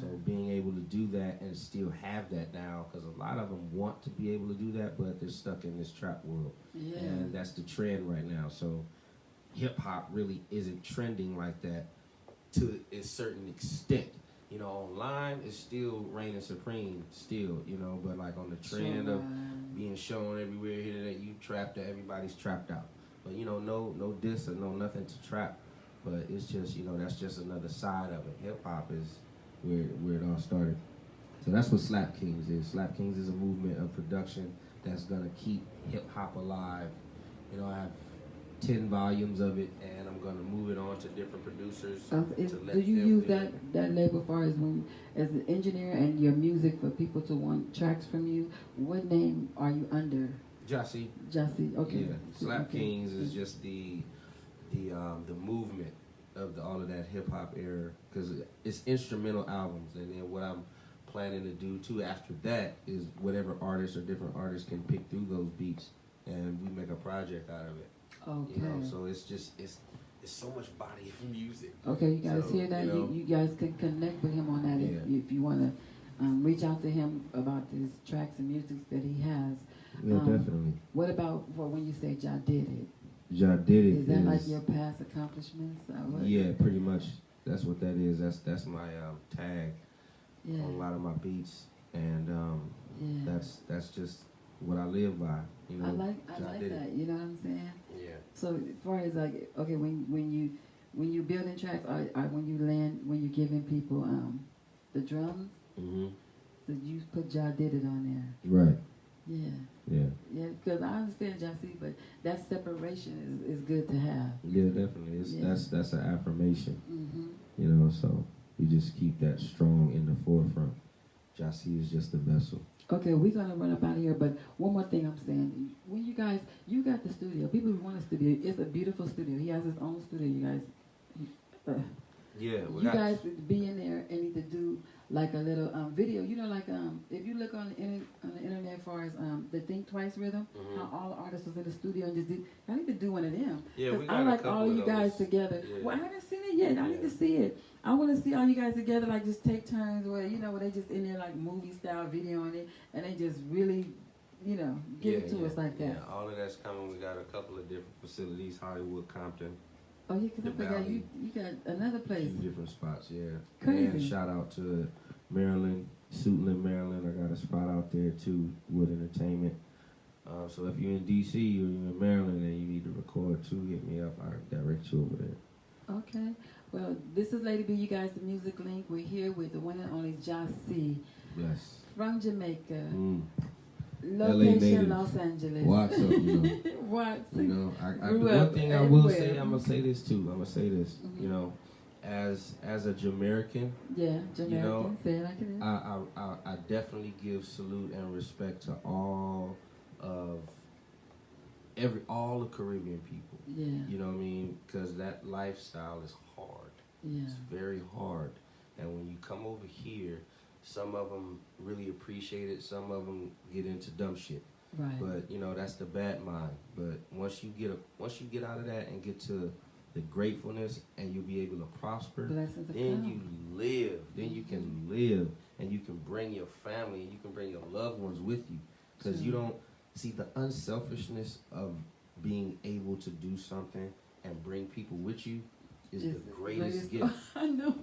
So being able to do that and still have that now, because a lot of them want to be able to do that, but they're stuck in this trap world. Yeah. And that's the trend right now. So hip hop really isn't trending like that to a certain extent. You know, online is still reigning supreme still, you know, but like on the trend of being shown everywhere here that you trapped, that everybody's trapped out. But you know, no diss or no nothing to trap. But it's just, you know, that's just another side of it. Hip hop is where it all started. So that's what Slap Kings is. Slap Kings is a movement of production that's gonna keep hip hop alive. You know, I have 10 volumes of it, and I'm gonna move it on to different producers. Do you use that label far as when as an engineer and your music for people to want tracks from you? What name are you under? Jahsee. Jahsee. Okay. Yeah. Slap Kings is just the movement of all of that hip hop era, because it's instrumental albums, and then what I'm planning to do too after that is whatever artists or different artists can pick through those beats, and we make a project out of it. Okay. You know, so it's so much body of music. Okay, you guys So, hear that? you know, You guys can connect with him on that if you want to reach out to him about his tracks and music that he has. Yeah, definitely. What about for when you say Ja did it? Ja did it. Is that like your past accomplishments? Yeah, pretty much. That's what that is. That's my tag Yeah. on a lot of my beats, and Yeah. that's just what I live by. You know, I like Ja that. did it. You know what I'm saying? Yeah. So as far as like, okay, when you building tracks, when you land, when you're giving people the drums, so you put Jah did it on there. Right. Yeah. Yeah. Yeah, because I understand Jahsee, but that separation is good to have. Yeah, definitely. That's an affirmation. Mm-hmm. You know, so you just keep that strong in the forefront. Jahsee is just the vessel. Okay, we're gonna run up out of here, but one more thing I'm saying. When you got the studio. People who want a studio, it's a beautiful studio. He has his own studio, you guys. Yeah, You guys be in there and need to do like a little video. You know, like if you look on the internet as far as the Think Twice rhythm, how all the artists was in the studio and just did. I need to do one of them. Yeah, we got I like a couple all of you guys those. together. Yeah. Well, I haven't seen it yet. I need to see it. I want to see all you guys together, like just take turns where where they just in there like movie style videoing it, and they just really, give it to us like that. Yeah, all of that's coming. We got a couple of different facilities: Hollywood, Compton. Oh yeah, because I The forgot Valley. you got another A place. few different spots, yeah. Crazy. And shout out to Maryland, Suitland, Maryland. I got a spot out there too, Wood Entertainment. So if you're in DC or you're in Maryland and you need to record too, hit me up. I'll direct you over there. Okay. Well, this is Lady B, you guys, the Damusiclink. We're here with the one and only Jahsee Bless. from Jamaica. LA Location native. Los Angeles. Watch up, you know. What? You know, I Grew one up thing I will everywhere. say, I'm gonna say this too. I'm gonna say this. Mhm. You know, as a Jamaican, Yeah, Jamaican. You know, Say it like it is. I definitely give salute and respect to all of all the Caribbean people. Yeah. You know what I mean? Because that lifestyle is hard. Yeah. It's very hard. And when you come over here, some of them really appreciate it. Some of them get into dumb shit. Right. But that's the bad mind. But once you get out of that and get to the gratefulness, and you'll be able to prosper, Blessings of then God. you live. Then you can live, and you can bring your family, and you can bring your loved ones with you. Because you don't see the unselfishness of being able to do something and bring people with you is the greatest gift. I know.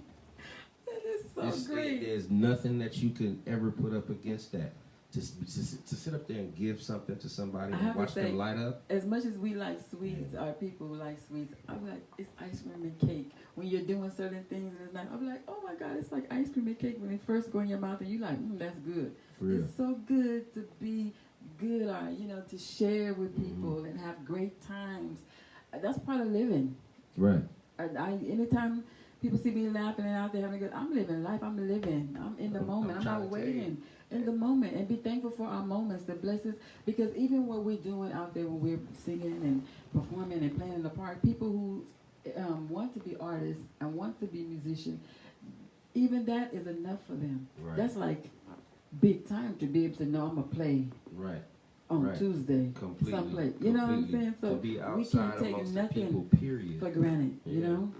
That is so great. There's nothing that you can ever put up against that. To sit up there and give something to somebody I and have to watch say, them light up. As much as we like sweets, our people who like sweets, I'm like, it's ice cream and cake. When you're doing certain things and it's like, I'm like, oh my God, it's like ice cream and cake when it first go in your mouth and you like, that's good. For real. It's so good to be good, or to share with people and have great times. That's part of living. Right. Anytime people see me laughing and out there having a good, I'm living life. I'm living. I'm in the moment. I'm not waiting. In the moment, and be thankful for our moments, the blessings, because even what we're doing out there when we're singing and performing and playing the part, people who want to be artists and want to be musicians, even that is enough for them. Right. That's like big time to be able to know I'm gonna play Right. on Right. Tuesday Completely. someplace. You know what I'm saying? So to be we outside can't take amongst the nothing people, period. for granted, you Yeah. know?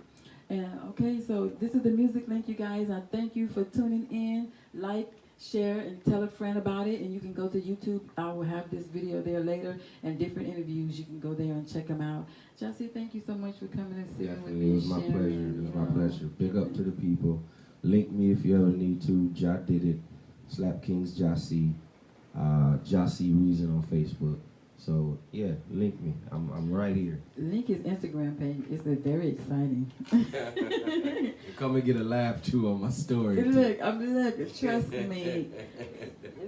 And okay, so this is the Damusiclink, you guys. I thank you for tuning in. Like, share, and tell a friend about it. And you can go to YouTube. I will have this video there later and different interviews. You can go there and check them out. Jahsee, thank you so much for coming and sitting with Definitely, me. it was my sharing, pleasure. It was my pleasure. Big up to the people. Link me if you ever need to. Jah did it. Slap Kings Jahsee. Jahsee Reason on Facebook. So yeah, link me. I'm right here. Link his Instagram page. It's very exciting. Come and get a laugh too on my story. Look, trust me.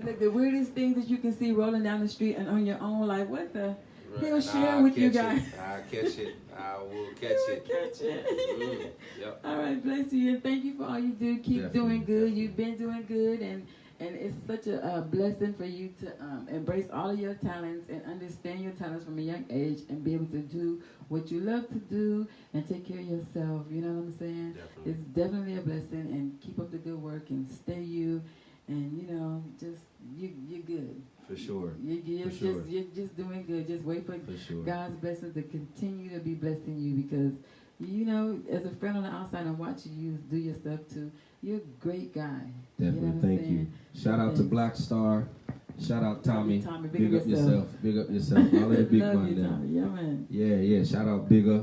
Look, the weirdest things that you can see rolling down the street and on your own, like what the. He'll share with you guys. I'll catch it. I will catch it. Catch it. Yep. All right, bless you, and thank you for all you do. Keep Definitely, doing good. definitely. You've been doing good, and it's such a blessing for you to embrace all of your talents and understand your talents from a young age and be able to do what you love to do and take care of yourself. You know what I'm saying? Definitely. It's definitely a blessing, and keep up the good work and stay you, and just you're good. For sure. You're For sure. you're just doing good. Just wait for sure. God's blessings to continue to be blessing you, because as a friend on the outside and watching you do your stuff too, you're a great guy. Definitely, You know what I'm thank you. saying? Shout out to Black Star. Shout out Tommy. Tommy, Big up yourself. Big up yourself. All of the big Love man you, there. Tommy. Yeah, man. Yeah. Shout out Bigger.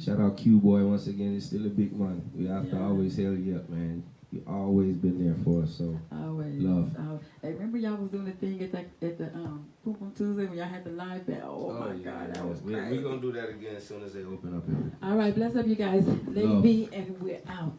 Shout out Q Boy once again. He's still a big man. We have to Yeah. always hail you up, man. You always been there for us. So Always. Love. Hey, remember y'all was doing the thing at the Boom Boom on Tuesday when y'all had the live band. Oh my God, that was We're crazy. going to do that again as soon as they open up everything. All right, bless up you guys. Lady Love. B, and we're out.